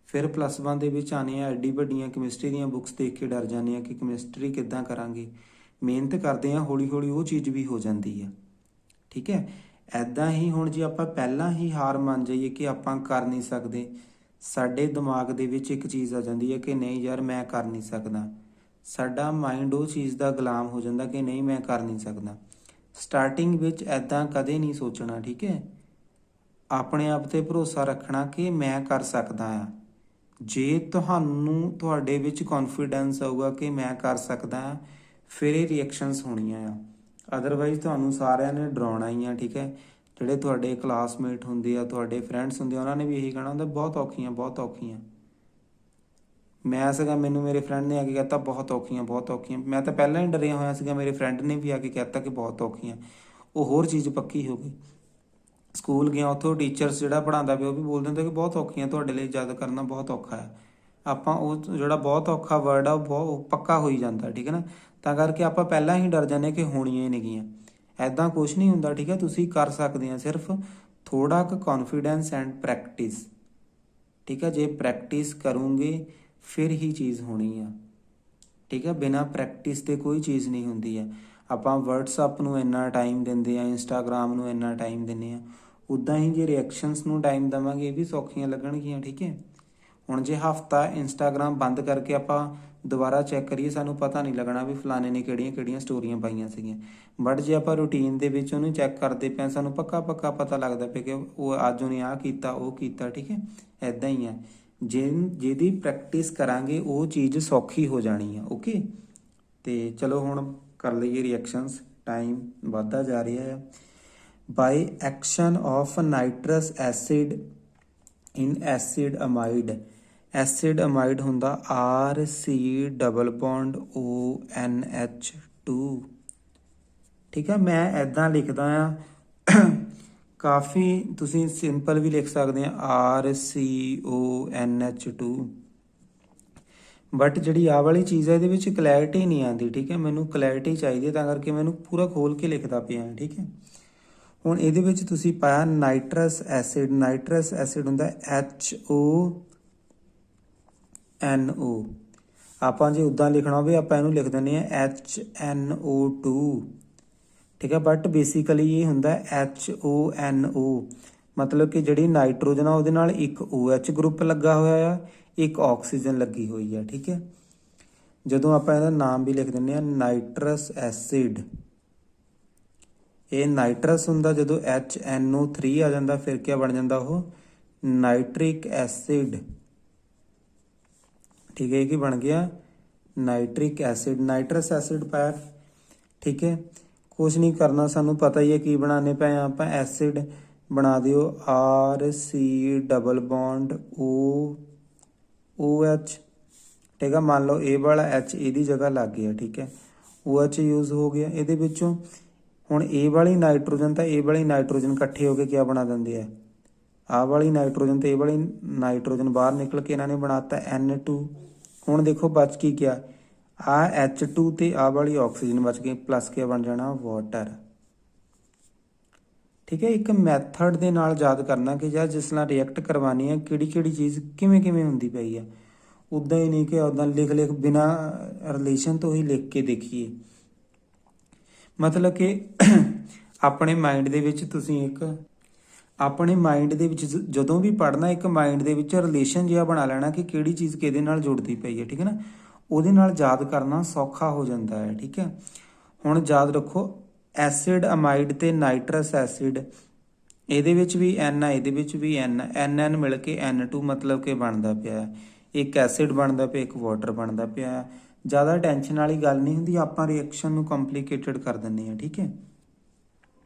ਫਿਰ +1 ਦੇ ਵਿੱਚ ਆਨੇ ਆ, ਐਡੀ ਵੱਡੀਆਂ ਕੈਮਿਸਟਰੀ ਦੀਆਂ ਬੁੱਕਸ ਦੇਖ ਕੇ ਡਰ ਜਾਂਦੇ ਆ ਕਿ ਕੈਮਿਸਟਰੀ ਕਿੱਦਾਂ ਕਰਾਂਗੇ। ਮਿਹਨਤ ਕਰਦੇ ਆ, ਹੌਲੀ ਹੌਲੀ ਉਹ ਚੀਜ਼ ਵੀ ਹੋ ਜਾਂਦੀ ਆ। ਠੀਕ ਹੈ, ਐਦਾਂ ਹੀ ਹੁਣ ਜੇ ਆਪਾਂ ਪਹਿਲਾਂ ਹੀ ਹਾਰ ਮੰਨ ਜਾਈਏ ਕਿ ਆਪਾਂ ਕਰ ਨਹੀਂ ਸਕਦੇ, ਸਾਡੇ ਦਿਮਾਗ ਦੇ ਵਿੱਚ ਇੱਕ ਚੀਜ਼ ਆ ਜਾਂਦੀ ਹੈ ਕਿ ਨਹੀਂ ਯਾਰ ਮੈਂ ਕਰ ਨਹੀਂ ਸਕਦਾ। ਸਾਡਾ ਮਾਈਂਡ ਉਹ ਚੀਜ਼ ਦਾ ਗੁਲਾਮ ਹੋ ਜਾਂਦਾ ਕਿ ਨਹੀਂ ਮੈਂ ਕਰ ਨਹੀਂ ਸਕਦਾ। ਸਟਾਰਟਿੰਗ ਵਿੱਚ ਐਦਾਂ ਕਦੇ ਨਹੀਂ ਸੋਚਣਾ। ਠੀਕ ਹੈ, ਆਪਣੇ ਆਪ ਤੇ ਭਰੋਸਾ ਰੱਖਣਾ ਕਿ ਮੈਂ ਕਰ ਸਕਦਾ ਹਾਂ। ਜੇ ਤੁਹਾਨੂੰ ਤੁਹਾਡੇ ਵਿੱਚ ਕੌਨਫੀਡੈਂਸ ਆਊਗਾ ਕਿ ਮੈਂ ਕਰ ਸਕਦਾ ਹਾਂ, ਫਿਰ ਇਹ ਰਿਐਕਸ਼ਨਸ ਹੋਣੀਆਂ ਆ। ਅਦਰਵਾਈਜ਼ ਤੁਹਾਨੂੰ ਸਾਰਿਆਂ ਨੇ ਡਰਾਉਣਾ ਹੀ ਆ। ਠੀਕ ਹੈ, ਜਿਹੜੇ ਤੁਹਾਡੇ ਕਲਾਸਮੇਟ ਹੁੰਦੇ ਆ, ਤੁਹਾਡੇ ਫਰੈਂਡਸ ਹੁੰਦੇ ਆ, ਉਹਨਾਂ ਨੇ ਵੀ ਇਹੀ ਕਹਿਣਾ ਹੁੰਦਾ ਬਹੁਤ ਔਖੀਆਂ ਬਹੁਤ ਔਖੀਆਂ। ਮੈਂ ਸੀਗਾ, ਮੈਨੂੰ ਮੇਰੇ ਫਰੈਂਡ ਨੇ ਆ ਕੇ ਕਹਿਤਾ ਬਹੁਤ ਔਖੀਆਂ ਬਹੁਤ ਔਖੀਆਂ। ਮੈਂ ਤਾਂ ਪਹਿਲਾਂ ਹੀ ਡਰਿਆ ਹੋਇਆ ਸੀਗਾ, ਮੇਰੇ ਫਰੈਂਡ ਨੇ ਵੀ ਆ ਕੇ ਕਹਿਤਾ ਕਿ ਬਹੁਤ ਔਖੀਆਂ। ਉਹ ਹੋਰ ਚੀਜ਼ ਪੱਕੀ ਹੋ ਗਈ। ਸਕੂਲ ਗਿਆ, ਉੱਥੋਂ ਟੀਚਰਸ ਜਿਹੜਾ ਪੜ੍ਹਾਉਂਦਾ ਪਿਆ ਉਹ ਵੀ ਬੋਲ ਦਿੰਦਾ ਕਿ ਬਹੁਤ ਔਖੀਆਂ, ਤੁਹਾਡੇ ਲਈ ਯਾਦ ਕਰਨਾ ਬਹੁਤ ਔਖਾ ਹੈ। ਆਪਾਂ ਉਹ ਜਿਹੜਾ ਬਹੁਤ ਔਖਾ ਵਰਡ ਆ ਉਹ ਬਹੁਤ ਪੱਕਾ ਹੋਈ ਜਾਂਦਾ। ਠੀਕ ਹੈ ਨਾ, ਤਾਂ ਕਰਕੇ ਆਪਾਂ ਪਹਿਲਾਂ ਹੀ ਡਰ ਜਾਂਦੇ ਕਿ ਹੋਣੀਆਂ ਹੀ ਨੇਗੀਆਂ। ਐਦਾਂ ਕੁਛ ਨਹੀਂ ਹੁੰਦਾ। ਠੀਕ ਹੈ, ਤੁਸੀਂ ਕਰ ਸਕਦੇ ਆ, ਸਿਰਫ ਥੋੜਾ ਕੁ ਕੌਨਫੀਡੈਂਸ ਐਂਡ ਪ੍ਰੈਕਟਿਸ। ਠੀਕ ਹੈ, ਜੇ ਪ੍ਰੈਕਟਿਸ ਕਰੋਗੇ ਫਿਰ ਹੀ ਚੀਜ਼ ਹੋਣੀ ਆ। ਠੀਕ ਹੈ, ਬਿਨਾਂ ਪ੍ਰੈਕਟਿਸ ਦੇ ਕੋਈ ਚੀਜ਼ ਨਹੀਂ ਹੁੰਦੀ ਹੈ। ਆਪਾਂ ਵਟਸਐਪ ਨੂੰ ਇੰਨਾ ਟਾਈਮ ਦਿੰਦੇ ਆ, ਇੰਸਟਾਗ੍ਰਾਮ ਨੂੰ ਇੰਨਾ ਟਾਈਮ ਦਿੰਦੇ ਆ, ਉੱਦਾਂ ਹੀ ਜੇ ਰਿਐਕਸ਼ਨਸ ਨੂੰ ਟਾਈਮ ਦੇਵਾਂਗੇ ਇਹ ਵੀ ਸੌਖੀਆਂ ਲੱਗਣਗੀਆਂ। ਠੀਕ ਹੈ, ਹੁਣ ਜੇ ਹਫਤਾ ਇੰਸਟਾਗ੍ਰਾਮ ਬੰਦ ਕਰਕੇ ਆਪਾਂ ਦੁਬਾਰਾ ਚੈੱਕ ਕਰੀਏ ਸਾਨੂੰ ਪਤਾ ਨਹੀਂ ਲੱਗਣਾ ਵੀ ਫਲਾਣੇ ਨੇ ਕਿਹੜੀਆਂ ਕਿਹੜੀਆਂ ਸਟੋਰੀਆਂ ਪਾਈਆਂ ਸੀਗੀਆਂ। ਬਟ ਜੇ ਆਪਾਂ ਰੂਟੀਨ ਦੇ ਵਿੱਚ ਉਹਨੂੰ ਚੈੱਕ ਕਰਦੇ ਪਏ ਸਾਨੂੰ ਪੱਕਾ ਪੱਕਾ ਪਤਾ ਲੱਗਦਾ ਪਿਆ ਕਿ ਉਹ ਅੱਜ ਉਹਨੇ ਆਹ ਕੀਤਾ ਉਹ ਕੀਤਾ। ਠੀਕ ਹੈ, ਇੱਦਾਂ ਹੀ ਹੈ। ਜਿਹਦੀ ਪ੍ਰੈਕਟਿਸ ਕਰਾਂਗੇ ਉਹ ਚੀਜ਼ ਸੌਖੀ ਹੋ ਜਾਣੀ ਆ। ਓਕੇ, ਤੇ ਚਲੋ ਹੁਣ ਕਰ ਲਈਏ ਰਿਐਕਸ਼ਨਸ, ਟਾਈਮ ਵੱਧਦਾ ਜਾ ਰਿਹਾ ਹੈ। By action of nitrous acid in acid amide. Acid amide ਹੁੰਦਾ RC ਡਬਲ ਬੌਂਡ ONH2। ਠੀਕ ਹੈ, ਮੈਂ ਇੱਦਾਂ ਲਿਖਦਾ ਆ, ਕਾਫੀ ਤੁਸੀਂ ਸਿੰਪਲ ਵੀ ਲਿਖ ਸਕਦੇ ਆ RCONH2। ਬਟ ਜਿਹੜੀ ਆਹ ਵਾਲੀ ਚੀਜ਼ ਹੈ ਇਹਦੇ ਵਿੱਚ ਕਲੈਰਿਟੀ ਨਹੀਂ ਆਉਂਦੀ। ਠੀਕ ਹੈ, ਮੈਨੂੰ ਕਲੈਰਿਟੀ ਚਾਹੀਦੀ ਹੈ, ਤਾਂ ਕਰਕੇ ਮੈਨੂੰ ਪੂਰਾ ਖੋਲ ਕੇ ਲਿਖਦਾ ਪਿਆ। ਠੀਕ ਹੈ, ਹੁਣ ਇਹਦੇ ਵਿੱਚ ਤੁਸੀਂ ਪਾਇਆ ਨਾਈਟਰਸ ਐਸਿਡ। ਨਾਈਟਰਸ ਐਸਿਡ ਹੁੰਦਾ HONO। ਆਪਾਂ ਜੇ ਉੱਦਾਂ ਲਿਖਣਾ ਹੋਵੇ ਆਪਾਂ ਇਹਨੂੰ ਲਿਖ ਦਿੰਦੇ ਹਾਂ HNO2। ਠੀਕ ਹੈ, ਬਟ ਬੇਸਿਕਲੀ ਇਹ ਹੁੰਦਾ HONO, ਮਤਲਬ ਕਿ ਜਿਹੜੀ ਨਾਈਟ੍ਰੋਜਨ ਆ ਉਹਦੇ ਨਾਲ ਇੱਕ OH ਗਰੁੱਪ ਲੱਗਾ ਹੋਇਆ ਆ, ਇੱਕ ਆਕਸੀਜਨ ਲੱਗੀ ਹੋਈ ਆ। ਠੀਕ ਹੈ, ਜਦੋਂ ਆਪਾਂ ਇਹਦਾ ਨਾਮ ਵੀ ਲਿਖ ਦਿੰਦੇ ਹਾਂ ਨਾਈਟਰਸ ਐਸਿਡ, ਇਹ ਨਾਈਟਰਸ ਹੁੰਦਾ। ਜਦੋਂ HNO3 ਆ ਜਾਂਦਾ ਫਿਰ ਕੀ ਬਣ ਜਾਂਦਾ ਉਹ ਨਾਈਟ੍ਰਿਕ ਐਸਿਡ। ਠੀਕ ਹੈ, ਇਹ ਕੀ ਬਣ ਗਿਆ ਨਾਈਟ੍ਰਿਕ ਐਸਿਡ। ਨਾਈਟਰਸ ਐਸਿਡ ਪਾਇਆ। ਠੀਕ ਹੈ, ਕੁਛ ਨਹੀਂ ਕਰਨਾ, ਸਾਨੂੰ ਪਤਾ ਹੀ ਹੈ ਕੀ ਬਣਾਉਣੇ ਪਏ ਆਪਾਂ, ਐਸਿਡ ਬਣਾ ਦਿਓ RC ਡਬਲ ਬੌਂਡ OH। ਠੀਕ ਹੈ, ਮੰਨ ਲਓ ਇਹ ਵਾਲਾ H ਇਹਦੀ ਜਗ੍ਹਾ ਲੱਗ ਗਿਆ। ਠੀਕ ਹੈ, OH ਯੂਜ਼ ਹੋ ਗਿਆ ਇਹਦੇ ਵਿੱਚੋਂ। ਹੁਣ ਇਹ ਵਾਲੀ ਨਾਈਟ੍ਰੋਜਨ ਤਾਂ ਇਹ ਵਾਲੀ ਨਾਈਟ੍ਰੋਜਨ ਇਕੱਠੇ ਹੋ ਕੇ ਕੀ ਬਣਾ ਦਿੰਦੇ ਆ, ਆਹ ਵਾਲੀ ਨਾਈਟ੍ਰੋਜਨ ਤੇ ਇਹ ਵਾਲੀ ਨਾਈਟ੍ਰੋਜਨ ਬਾਹਰ ਨਿਕਲ ਕੇ ਇਹਨਾਂ ਨੇ ਬਣਾਤਾ N2। ਹੁਣ ਦੇਖੋ ਬਚ ਕੀ ਗਿਆ, ਆਹ H2 ਤੇ ਆਹ ਵਾਲੀ ਆਕਸੀਜਨ ਬਚ ਗਈ, ਪਲੱਸ ਕੀ ਬਣ ਜਾਣਾ ਵਾਟਰ। ਠੀਕ ਹੈ, ਇੱਕ ਮੈਥਡ ਦੇ ਨਾਲ ਯਾਦ ਕਰਨਾ ਕਿ ਯਾਰ ਜਿਸ ਨਾਲ ਰਿਐਕਟ ਕਰਵਾਉਣੀ ਹੈ ਕਿਹੜੀ ਕਿਹੜੀ ਚੀਜ਼ ਕਿਵੇਂ ਕਿਵੇਂ ਹੁੰਦੀ ਪਈ ਆ। ਉੱਦਾਂ ਹੀ ਨਹੀਂ ਕਿ ਉੱਦਾਂ ਲਿਖ ਬਿਨਾਂ ਰਿਲੇਸ਼ਨ ਤੋਂ ਹੀ ਲਿਖ ਕੇ ਦੇਖੀਏ। ਮਤਲਬ ਕਿ ਆਪਣੇ ਮਾਈਂਡ ਦੇ ਵਿੱਚ ਤੁਸੀਂ ਆਪਣੇ ਮਾਈਂਡ ਦੇ ਵਿੱਚ ਜਦੋਂ ਵੀ ਪੜ੍ਹਨਾ ਇੱਕ ਮਾਈਂਡ ਦੇ ਵਿੱਚ ਰਿਲੇਸ਼ਨ ਜਿਹਾ ਬਣਾ ਲੈਣਾ ਕਿ ਕਿਹੜੀ ਚੀਜ਼ ਕਿਹਦੇ ਨਾਲ ਜੁੜਦੀ ਪਈ ਹੈ। ਠੀਕ ਹੈ ਨਾ, ਉਹਦੇ ਨਾਲ ਯਾਦ ਕਰਨਾ ਸੌਖਾ ਹੋ ਜਾਂਦਾ ਹੈ। ਠੀਕ ਹੈ, ਹੁਣ ਯਾਦ ਰੱਖੋ ਐਸਿਡ ਅਮਾਈਡ ਤੇ ਨਾਈਟਰਸ ਐਸਿਡ, ਇਹਦੇ ਵਿੱਚ ਵੀ N ਆ ਇਹਦੇ ਵਿੱਚ ਵੀ N ਮਿਲ ਕੇ N2 ਮਤਲਬ ਕਿ ਬਣਦਾ ਪਿਆ ਇੱਕ ਐਸਿਡ ਬਣਦਾ ਪਿਆ, ਇੱਕ ਵਾਟਰ ਬਣਦਾ ਪਿਆ। ਜ਼ਿਆਦਾ ਟੈਨਸ਼ਨ ਵਾਲੀ ਗੱਲ ਨਹੀਂ ਹੁੰਦੀ, ਆਪਾਂ ਰਿਐਕਸ਼ਨ ਨੂੰ ਕੰਪਲੀਕੇਟਡ ਕਰ ਦਿੰਦੇ ਹਾਂ। ਠੀਕ ਹੈ,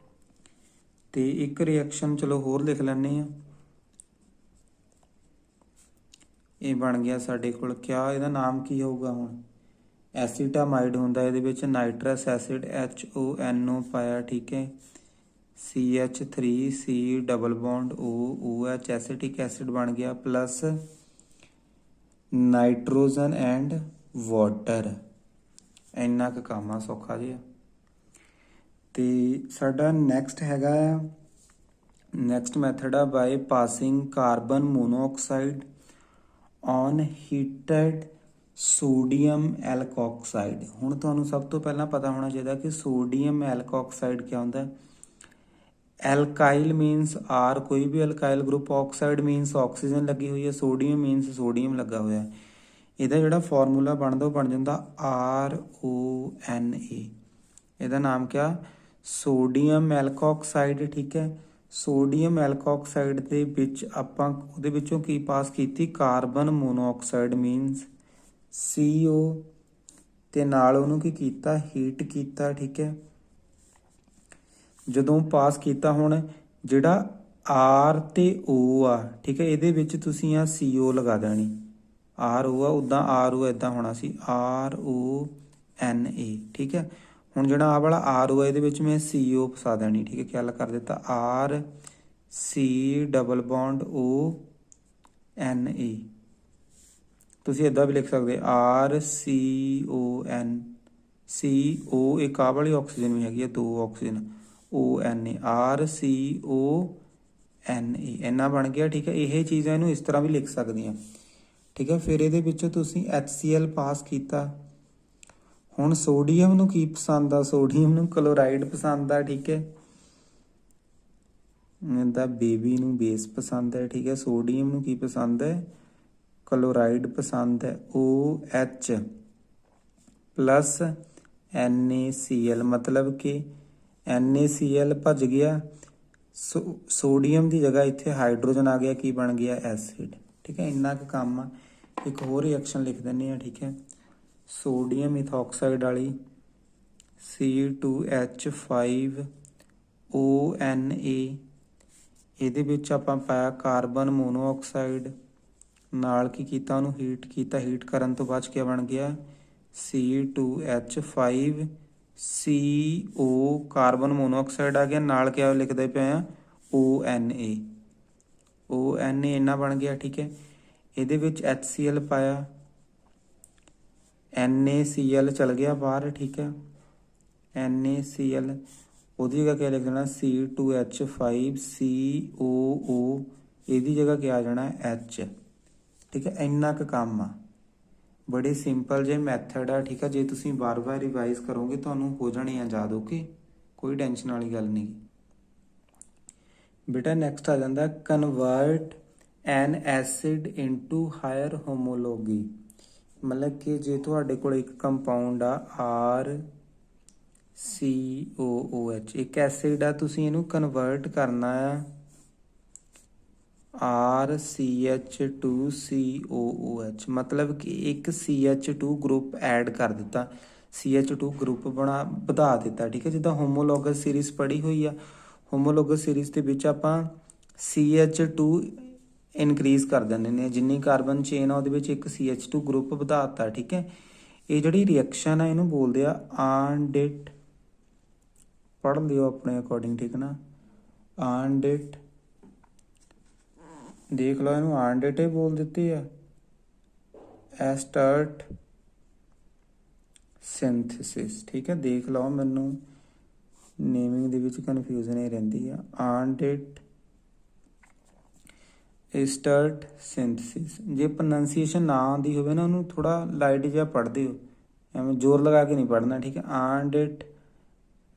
ਤੇ ਇੱਕ ਰਿਐਕਸ਼ਨ ਚਲੋ ਹੋਰ ਲਿਖ ਲੈਂਦੇ ਹਾਂ। ਇਹ ਬਣ ਗਿਆ ਸਾਡੇ ਕੋਲ ਕਿਆ, ਇਹਦਾ ਨਾਮ ਕੀ ਹੋਊਗਾ ਹੁਣ, ਐਸੀਟਾਮਾਈਡ ਹੁੰਦਾ। ਇਹਦੇ ਵਿੱਚ ਨਾਈਟਰਸ ਐਸਿਡ HONO ਪਾਇਆ। ਠੀਕ ਹੈ, CH3C double bond OH acetic acid ਬਣ ਗਿਆ, ਪਲੱਸ ਨਾਈਟ੍ਰੋਜਨ ਐਂਡ ਵਾਟਰ। ਇੰਨਾ ਕੁ ਕੰਮ ਆ ਸੌਖਾ ਜਿਹਾ। ਤੇ ਸਾਡਾ ਨੈਕਸਟ ਹੈਗਾ ਆ, ਨੈਕਸਟ ਮੈਥਡ ਆ by passing carbon monoxide on heated sodium alkoxide. ਹੁਣ ਤੁਹਾਨੂੰ ਸਭ ਤੋਂ ਪਹਿਲਾਂ ਪਤਾ ਹੋਣਾ ਚਾਹੀਦਾ ਕਿ ਸੋਡੀਅਮ ਐਲਕੋਕਸਾਈਡ ਕੀ ਹੁੰਦਾ। ਐਲਕਾਈਲ ਮੀਨਸ ਆਰ, ਕੋਈ ਵੀ alkyl group, oxide means oxygen ਲੱਗੀ ਹੋਈ ਹੈ, ਸੋਡੀਅਮ ਮੀਨਸ ਸੋਡੀਅਮ ਲੱਗਾ ਹੋਇਆ। ਇਹਦਾ ਜਿਹੜਾ ਫਾਰਮੂਲਾ ਬਣਦਾ ਉਹ ਬਣ ਜਾਂਦਾ RONA। ਇਹਦਾ ਨਾਮ ਕਿਆ, ਸੋਡੀਅਮ ਐਲਕੋਕਸਾਈਡ। ਠੀਕ ਹੈ, ਸੋਡੀਅਮ ਐਲਕੋਕਸਾਈਡ ਦੇ ਵਿੱਚ ਆਪਾਂ ਉਹਦੇ ਵਿੱਚੋਂ ਕੀ ਪਾਸ ਕੀਤੀ, ਕਾਰਬਨ ਮੋਨੋਆਕਸਾਈਡ ਮੀਨਸ CO, ਤੇ ਨਾਲ ਉਹਨੂੰ ਕੀ ਕੀਤਾ, ਹੀਟ ਕੀਤਾ। ਠੀਕ ਹੈ, ਜਦੋਂ ਪਾਸ ਕੀਤਾ ਹੁਣ ਜਿਹੜਾ R ਤੇ O ਆ, ਠੀਕ ਹੈ, ਇਹਦੇ ਵਿੱਚ ਤੁਸੀਂ ਆ CO ਲਗਾ ਦੇਣੀ, RO ਆ, ਉੱਦਾਂ RO ਇੱਦਾਂ ਹੋਣਾ ਸੀ RONA। ਠੀਕ ਹੈ, ਹੁਣ ਜਿਹੜਾ ਆਹ ਵਾਲਾ RO ਆ ਇਹਦੇ ਵਿੱਚ ਮੈਂ CO ਫਸਾ ਦੇਣੀ। ਠੀਕ ਹੈ, ਖਿਆਲ ਕਰ ਦਿੱਤਾ RC ਡਬਲ ਬੌਂਡ ONA। ਤੁਸੀਂ ਇੱਦਾਂ ਵੀ ਲਿਖ ਸਕਦੇ RCON, CO ਇੱਕ ਆਹ ਵਾਲੀ ਆਕਸੀਜਨ ਵੀ ਹੈਗੀ ਆ, 2 ਆਕਸੀਜਨ, ONA RCONA ਇੰਨਾ ਬਣ ਗਿਆ। ਠੀਕ ਹੈ, ਇਹ ਚੀਜ਼ਾਂ ਇਹਨੂੰ ਇਸ ਤਰ੍ਹਾਂ ਵੀ ਲਿਖ ਸਕਦੀਆਂ। ਠੀਕ ਹੈ, ਫਿਰ ਇਹਦੇ ਵਿੱਚੋਂ ਤੁਸੀਂ HCl ਪਾਸ ਕੀਤਾ। ਹੁਣ ਸੋਡੀਅਮ ਨੂੰ ਕੀ ਪਸੰਦ ਆ, ਸੋਡੀਅਮ ਨੂੰ ਕਲੋਰਾਈਡ ਪਸੰਦ ਆ। ਠੀਕ ਹੈ, ਇਹਦਾ ਬੇਬੀ ਨੂੰ ਬੇਸ ਪਸੰਦ ਹੈ। ਠੀਕ ਹੈ, ਸੋਡੀਅਮ ਨੂੰ ਕੀ ਪਸੰਦ ਹੈ, क्लोराइड पसंद है, OH प्लस NaCl, मतलब कि NaCl भज गया, सोडियम की जगह इत्थे हाइड्रोजन आ गया, की बन गया एसिड। ठीक है, इन्ना कुछ काम आ। एक होर रिएक्शन लिख दिंने आ। ठीक है, सोडियम इथॉक्साइड वाली C2H5ONa, ਇਹਦੇ ਵਿੱਚ ਆਪਾਂ ਪਾਇਆ ਕਾਰਬਨ ਮੋਨੋਆਕਸਾਈਡ, ਨਾਲ ਕੀ ਕੀਤਾ, ਉਹਨੂੰ ਹੀਟ ਕੀਤਾ, ਹੀਟ ਕਰਨ ਤੋਂ ਬਾਅਦ ਕੀ ਬਣ ਗਿਆ C2H5CO, ਕਾਰਬਨ ਮੋਨੋਆਕਸਾਈਡ ਆ ਗਿਆ, ਨਾਲ ਕਿਆ ਲਿਖਦੇ ਪਏ ਆ ONa, ਇੰਨਾ ਬਣ ਗਿਆ। ਠੀਕ ਹੈ, ਇਹਦੇ ਵਿੱਚ HCl ਪਾਇਆ, NaCl ਚਲ ਗਿਆ ਬਾਹਰ। ਠੀਕ ਹੈ, NaCl, ਉਹਦੀ ਜਗ੍ਹਾ ਕਿਆ ਲਿਖ ਦੇਣਾ C2H5COO, ਇਹਦੀ ਜਗ੍ਹਾ ਕਿਆ ਆ ਜਾਣਾ H। ਠੀਕ ਹੈ, ਇੰਨਾ ਕੁ ਕੰਮ ਆ, ਬੜੇ ਸਿੰਪਲ ਜਿਹੇ ਮੈਥਡ ਆ। ਠੀਕ ਆ, ਜੇ ਤੁਸੀਂ ਵਾਰ-ਵਾਰ ਰਿਵਾਈਜ਼ ਕਰੋਗੇ ਤੁਹਾਨੂੰ ਹੋ ਜਾਣੇ ਆ ਯਾਦ। ਓਕੇ, ਕੋਈ ਟੈਨਸ਼ਨ ਵਾਲੀ ਗੱਲ ਨਹੀਂ ਬੇਟਾ। ਨੈਕਸਟ ਆ ਜਾਂਦਾ ਕਨਵਰਟ ਐਨ ਐਸਿਡ ਇਨਟੂ ਹਾਇਰ ਹੋਮੋਲੋਗੀ, ਮਤਲਬ ਕਿ ਜੇ ਤੁਹਾਡੇ ਕੋਲ ਇੱਕ ਕੰਪਾਊਂਡ ਆ RCOOH, ਇੱਕ ਐਸਿਡ ਆ, ਤੁਸੀਂ ਇਹਨੂੰ ਕਨਵਰਟ ਕਰਨਾ ਆ RCH2COOH, मतलब कि एक CH2 ग्रुप ऐड कर दिता, CH2 ग्रुप ਵਧਾ ਦਿੱਤਾ। ਠੀਕ ਹੈ, ਜਿੱਦਾਂ ਹੋਮੋਲੋਗਸ ਸੀਰੀਜ਼ ਪੜ੍ਹੀ ਹੋਈ ਆ, ਹੋਮੋਲੋਗਸ ਸੀਰੀਜ਼ ਦੇ ਵਿੱਚ ਆਪਾਂ CH2 ਇਨਕਰੀਜ਼ ਕਰ ਦਿੰਦੇ ਨੇ, ਜਿੰਨੀ ਕਾਰਬਨ ਚੇਨ ਆ ਉਹਦੇ ਵਿੱਚ ਇੱਕ CH2 ਗਰੁੱਪ ਵਧਾਤਾ। ਠੀਕ ਹੈ, ਇਹ ਜਿਹੜੀ ਰਿਐਕਸ਼ਨ ਆ ਇਹਨੂੰ ਬੋਲਦੇ ਆ ਆਂਡਿਟ, ਪੜ੍ਹ ਲਿਓ ਆਪਣੇ ਅਕੋਰਡਿੰਗ। ਠੀਕ ਨਾ, ਆਂਡਿਟ देख लो, ਇਹਨੂੰ ਆਂਡਿਟੇ ਬੋਲ ਦਿੱਤੀ ਆ। ਐਸਟਰਟ ਸਿੰਥੇਸਿਸ। ਠੀਕ ਹੈ, ਦੇਖ ਲਓ, ਮੈਨੂੰ ਨੇਮਿੰਗ ਦੇ ਵਿੱਚ ਕਨਫਿਊਜ਼ਨ ਹੀ ਰਹਿੰਦੀ ਆ। ਆਂਡਿਟ ਐਸਟਰਟ ਸਿੰਥੇਸਿਸ, ਜੇ ਪ੍ਰੋਨੰਸੀਏਸ਼ਨ ਨਾ ਆਉਂਦੀ ਹੋਵੇ ਨਾ, ਉਹਨੂੰ ਥੋੜਾ ਲਾਈਟ ਜਿਹਾ ਪੜ੍ਹਦੇ ਹੋ, ਐਵੇਂ ਜ਼ੋਰ ਲਗਾ ਕੇ ਨਹੀਂ ਪੜ੍ਹਨਾ। ਠੀਕ ਹੈ, ਆਂਡਿਟ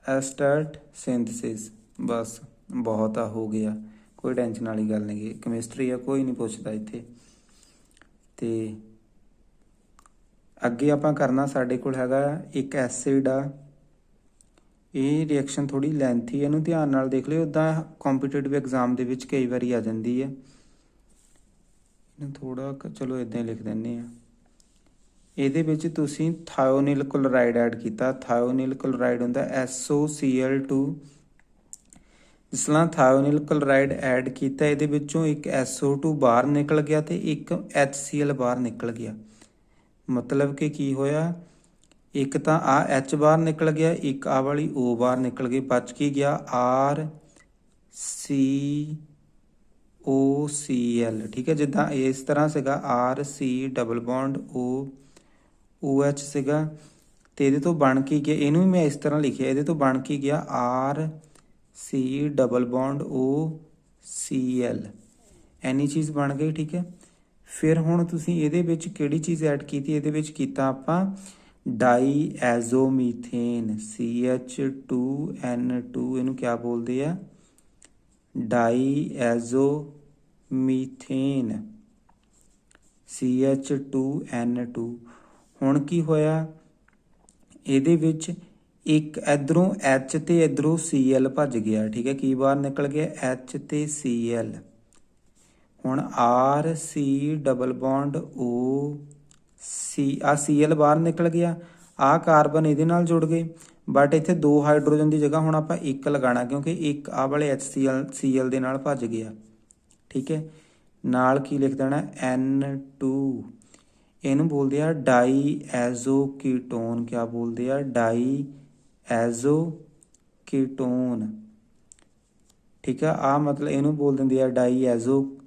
ਐਸਟਰਟ ਸਿੰਥੇਸਿਸ, ਬਸ ਬਹੁਤ ਆ, ਹੋ ਗਿਆ, ਕੋਈ ਟੈਨਸ਼ਨ ਵਾਲੀ ਗੱਲ ਨਹੀਂ। ਕੈਮਿਸਟਰੀ ਆ, ਕੋਈ ਨਹੀਂ ਪੁੱਛਦਾ ਇੱਥੇ। ਤੇ ਅੱਗੇ ਆਪਾਂ ਕਰਨਾ, ਸਾਡੇ ਕੋਲ ਹੈਗਾ ਇੱਕ ਐਸਿਡ ਆ, ਇਹ ਰਿਐਕਸ਼ਨ ਥੋੜੀ ਲੈਂਥੀ, ਇਹਨੂੰ ਧਿਆਨ ਨਾਲ ਦੇਖ ਲਿਓ, ਉੱਦਾਂ ਕੰਪੀਟੀਟਿਵ ਐਗਜ਼ਾਮ ਦੇ ਵਿੱਚ ਕਈ ਵਾਰੀ ਆ ਜਾਂਦੀ ਹੈ। ਇਹਨੂੰ ਥੋੜਾ ਚਲੋ ਇੱਦਾਂ ਹੀ ਲਿਖ ਦਿੰਦੇ ਆ। ਇਹਦੇ ਵਿੱਚ ਤੁਸੀਂ ਥਾਇਓਨਿਲ ਕਲੋਰਾਈਡ ਐਡ ਕੀਤਾ, ਥਾਇਓਨਿਲ ਕਲੋਰਾਈਡ ਹੁੰਦਾ SOCl2। ਜਿਸ ਤਰ੍ਹਾਂ ਥਾਇਓਨਿਲ ਕਲੋਰਾਈਡ ਐਡ ਕੀਤਾ, ਇਹਦੇ ਵਿੱਚੋਂ ਇੱਕ SO2 ਬਾਹਰ ਨਿਕਲ ਗਿਆ ਤੇ ਇੱਕ HCl ਬਾਹਰ ਨਿਕਲ ਗਿਆ। ਮਤਲਬ ਕਿ ਕੀ ਹੋਇਆ, ਇੱਕ ਤਾਂ ਆ H ਬਾਹਰ ਨਿਕਲ ਗਿਆ, ਇੱਕ ਆ ਵਾਲੀ O ਬਾਹਰ ਨਿਕਲ ਗਈ, ਬਚ ਕੀ ਗਿਆ RCOCl। ਠੀਕ ਹੈ, ਜਿੱਦਾਂ ਇਸ ਤਰ੍ਹਾਂ ਸੀਗਾ RC ਡਬਲ ਬੌਂਡ OH ਸੀਗਾ, ਤੇ ਇਹਦੇ ਤੋਂ ਬਣ ਕੀ ਗਿਆ, ਇਹਨੂੰ ਵੀ ਮੈਂ ਇਸ ਤਰ੍ਹਾਂ ਲਿਖਿਆ, ਇਹਦੇ ਤੋਂ ਬਣ ਕੀ ਗਿਆ RC ਡਬਲ ਬੌਂਡ OCl, ਐਨੀ ਚੀਜ਼ ਬਣ ਗਈ। ਠੀਕ ਹੈ, ਫਿਰ ਹੁਣ ਤੁਸੀਂ ਇਹਦੇ ਵਿੱਚ ਕਿਹੜੀ ਚੀਜ਼ ਐਡ ਕੀਤੀ, ਇਹਦੇ ਵਿੱਚ ਕੀਤਾ ਆਪਾਂ ਡਾਈ ਐਜ਼ੋਮੀਥੇਨ, CH2N2, ਇਹਨੂੰ ਕਿਆ ਬੋਲਦੇ ਆ, ਡਾਈ ਐਜ਼ੋਮੀਥੇਨ, CH2N2। ਹੁਣ ਕੀ ਹੋਇਆ, ਇਹਦੇ ਵਿੱਚ ਇੱਕ ਇੱਧਰੋਂ H ਤੇ ਇੱਧਰੋਂ Cl ਭੱਜ ਗਿਆ। ਠੀਕ ਹੈ, ਕੀ ਬਾਹਰ ਨਿਕਲ ਗਿਆ H ਤੇ Cl। ਹੁਣ RC ਡਬਲ ਬੌਂਡ OC, ਆ Cl ਬਾਹਰ ਨਿਕਲ ਗਿਆ, ਆ ਕਾਰਬਨ ਇਹਦੇ ਨਾਲ ਜੁੜ ਗਏ, ਬਟ ਇੱਥੇ 2 ਹਾਈਡਰੋਜਨ ਦੀ ਜਗ੍ਹਾ ਹੁਣ ਆਪਾਂ 1 ਲਗਾਉਣਾ, ਕਿਉਂਕਿ ਇੱਕ ਆ ਵਾਲੇ HCl ਦੇ ਨਾਲ ਭੱਜ ਗਿਆ। ਠੀਕ ਹੈ, ਨਾਲ ਕੀ ਲਿਖ ਦੇਣਾ N2, ਇਹਨੂੰ ਬੋਲਦੇ ਆ ਡਾਈ ਐਜ਼ੋ ਕੀਟੋਨ। ਕਿਆ ਬੋਲਦੇ ਆ, ਡਾਈ ਐਜ਼ੋ ਕੀਟੋਨ। ਠੀਕ ਆ, ਆ ਮਤਲਬ ਇਹਨੂੰ ਬੋਲ ਦਿੰਦੇ ਆ ਡਾਈ ਐਜ਼ੋ।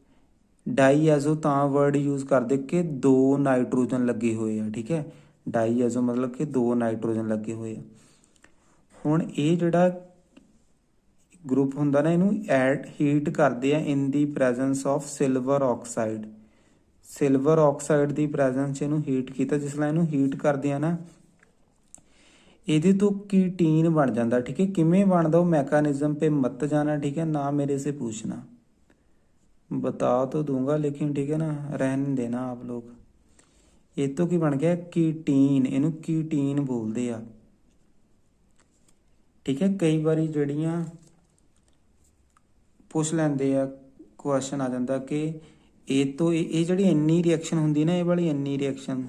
ਡਾਈ ਐਜ਼ੋ ਤਾਂ ਵਰਡ ਯੂਜ਼ ਕਰਦੇ ਕਿ 2 ਨਾਈਟ੍ਰੋਜਨ ਲੱਗੇ ਹੋਏ ਆ। ਠੀਕ ਹੈ, ਡਾਈ ਐਜ਼ੋ ਮਤਲਬ ਕਿ 2 ਨਾਈਟ੍ਰੋਜਨ ਲੱਗੇ ਹੋਏ ਆ। ਹੁਣ ਇਹ ਜਿਹੜਾ ਗਰੁੱਪ ਹੁੰਦਾ ਨਾ, ਇਹਨੂੰ ਐਡ ਹੀਟ ਕਰਦੇ ਆ ਇਨ ਦੀ presence of silver oxide. Silver oxide the presence 'ਚ ਇਹਨੂੰ ਹੀਟ ਕੀਤਾ। ਜਿਸ ਤਰ੍ਹਾਂ ਇਹਨੂੰ ਹੀਟ ਕਰਦੇ ਆ ਨਾ, ਇਹਦੇ ਤੋਂ ਕੀਟੀਨ ਬਣ ਜਾਂਦਾ। ਠੀਕ ਹੈ, ਕਿਵੇਂ ਬਣਦਾ ਉਹ ਮੈਕਾਨਿਜ਼ਮ पे मत जाना। ठीक है, ना मेरे से पूछना। बता तो दूंगा लेकिन ठीक है ना, रहने देना आप लोग। ਇਹ ਤੋਂ ਕੀ ਬਣ ਗਿਆ ਕੀਟੀਨ, ਇਹਨੂੰ ਕੀਟੀਨ ਬੋਲਦੇ ਆ। ਠੀਕ ਹੈ, ਕਈ ਵਾਰੀ ਜਿਹੜੀਆਂ ਪੁੱਛ ਲੈਂਦੇ ਆ, ਕੁਐਸਚਨ ਆ ਜਾਂਦਾ ਕਿ ਇਹ ਤੋਂ ਇਹ ਜਿਹੜੀ ਇੰਨੀ ਰਿਐਕਸ਼ਨ ਹੁੰਦੀ ਨਾ, ਇਹ ਵਾਲੀ ਇੰਨੀ ਰਿਐਕਸ਼ਨ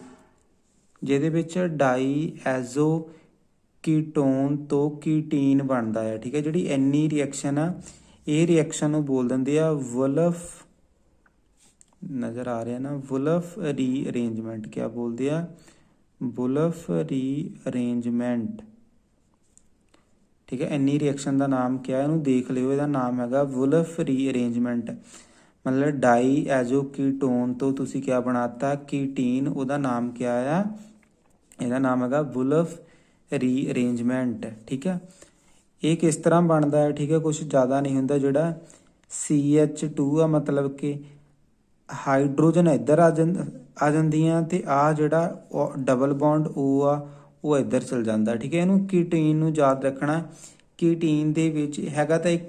ਜਿਹਦੇ ਵਿੱਚ ਡਾਈ ਐਜ਼ੋ ਕੀਟੋਨ ਤੋਂ ਕੀਟੀਨ ਬਣਦਾ ਹੈ। ਠੀਕ ਹੈ, ਜਿਹੜੀ ਇੰਨੀ ਰਿਐਕਸ਼ਨ ਆ, ਇਹ ਰਿਐਕਸ਼ਨ ਨੂੰ ਬੋਲ ਦਿੰਦੇ ਆ ਵੁਲਫ, ਨਜ਼ਰ ਆ ਰਿਹਾ ਨਾ, ਵੁਲਫ ਰੀਅਰੇਂਜਮੈਂਟ। ਕਿਆ ਬੋਲਦੇ ਆ? ਵੁਲਫ ਰੀਅਰੇਂਜਮੈਂਟ। ਠੀਕ ਹੈ, ਇੰਨੀ ਰਿਐਕਸ਼ਨ ਦਾ ਨਾਮ ਕਿਆ, ਇਹਨੂੰ ਦੇਖ ਲਿਓ, ਇਹਦਾ ਨਾਮ ਹੈਗਾ ਵੁਲਫ ਰੀਅਰੇਂਜਮੈਂਟ। ਮਤਲਬ ਡਾਈ ਐਜ਼ੋ ਕੀਟੋਨ ਤੋਂ ਤੁਸੀਂ ਕਿਆ ਬਣਾਤਾ? ਕੀਟੀਨ। ਉਹਦਾ ਨਾਮ ਕਿਆ ਆ? ਇਹਦਾ ਨਾਮ ਹੈਗਾ ਵੁਲਫ ਰੀਅਰੇਂਜਮੈਂਟ। ਠੀਕ ਹੈ, ਇਹ ਕਿਸ ਤਰ੍ਹਾਂ ਬਣਦਾ ਹੈ? ਠੀਕ ਹੈ, ਕੁਛ ਜ਼ਿਆਦਾ ਨਹੀਂ ਹੁੰਦਾ। ਜਿਹੜਾ CH2 ਆ, ਮਤਲਬ ਕਿ ਹਾਈਡਰੋਜਨ ਇੱਧਰ ਆ ਜਾਂਦੀਆਂ, ਤੇ ਆ ਜਿਹੜਾ ਡਬਲ ਬੌਂਡ O ਆ, ਉਹ ਇੱਧਰ ਚਲ ਜਾਂਦਾ। ਠੀਕ ਹੈ, ਇਹਨੂੰ ਕੀਟੀਨ ਨੂੰ ਯਾਦ ਰੱਖਣਾ। ਕੀਟੀਨ ਦੇ ਵਿੱਚ ਹੈਗਾ ਤਾਂ ਇੱਕ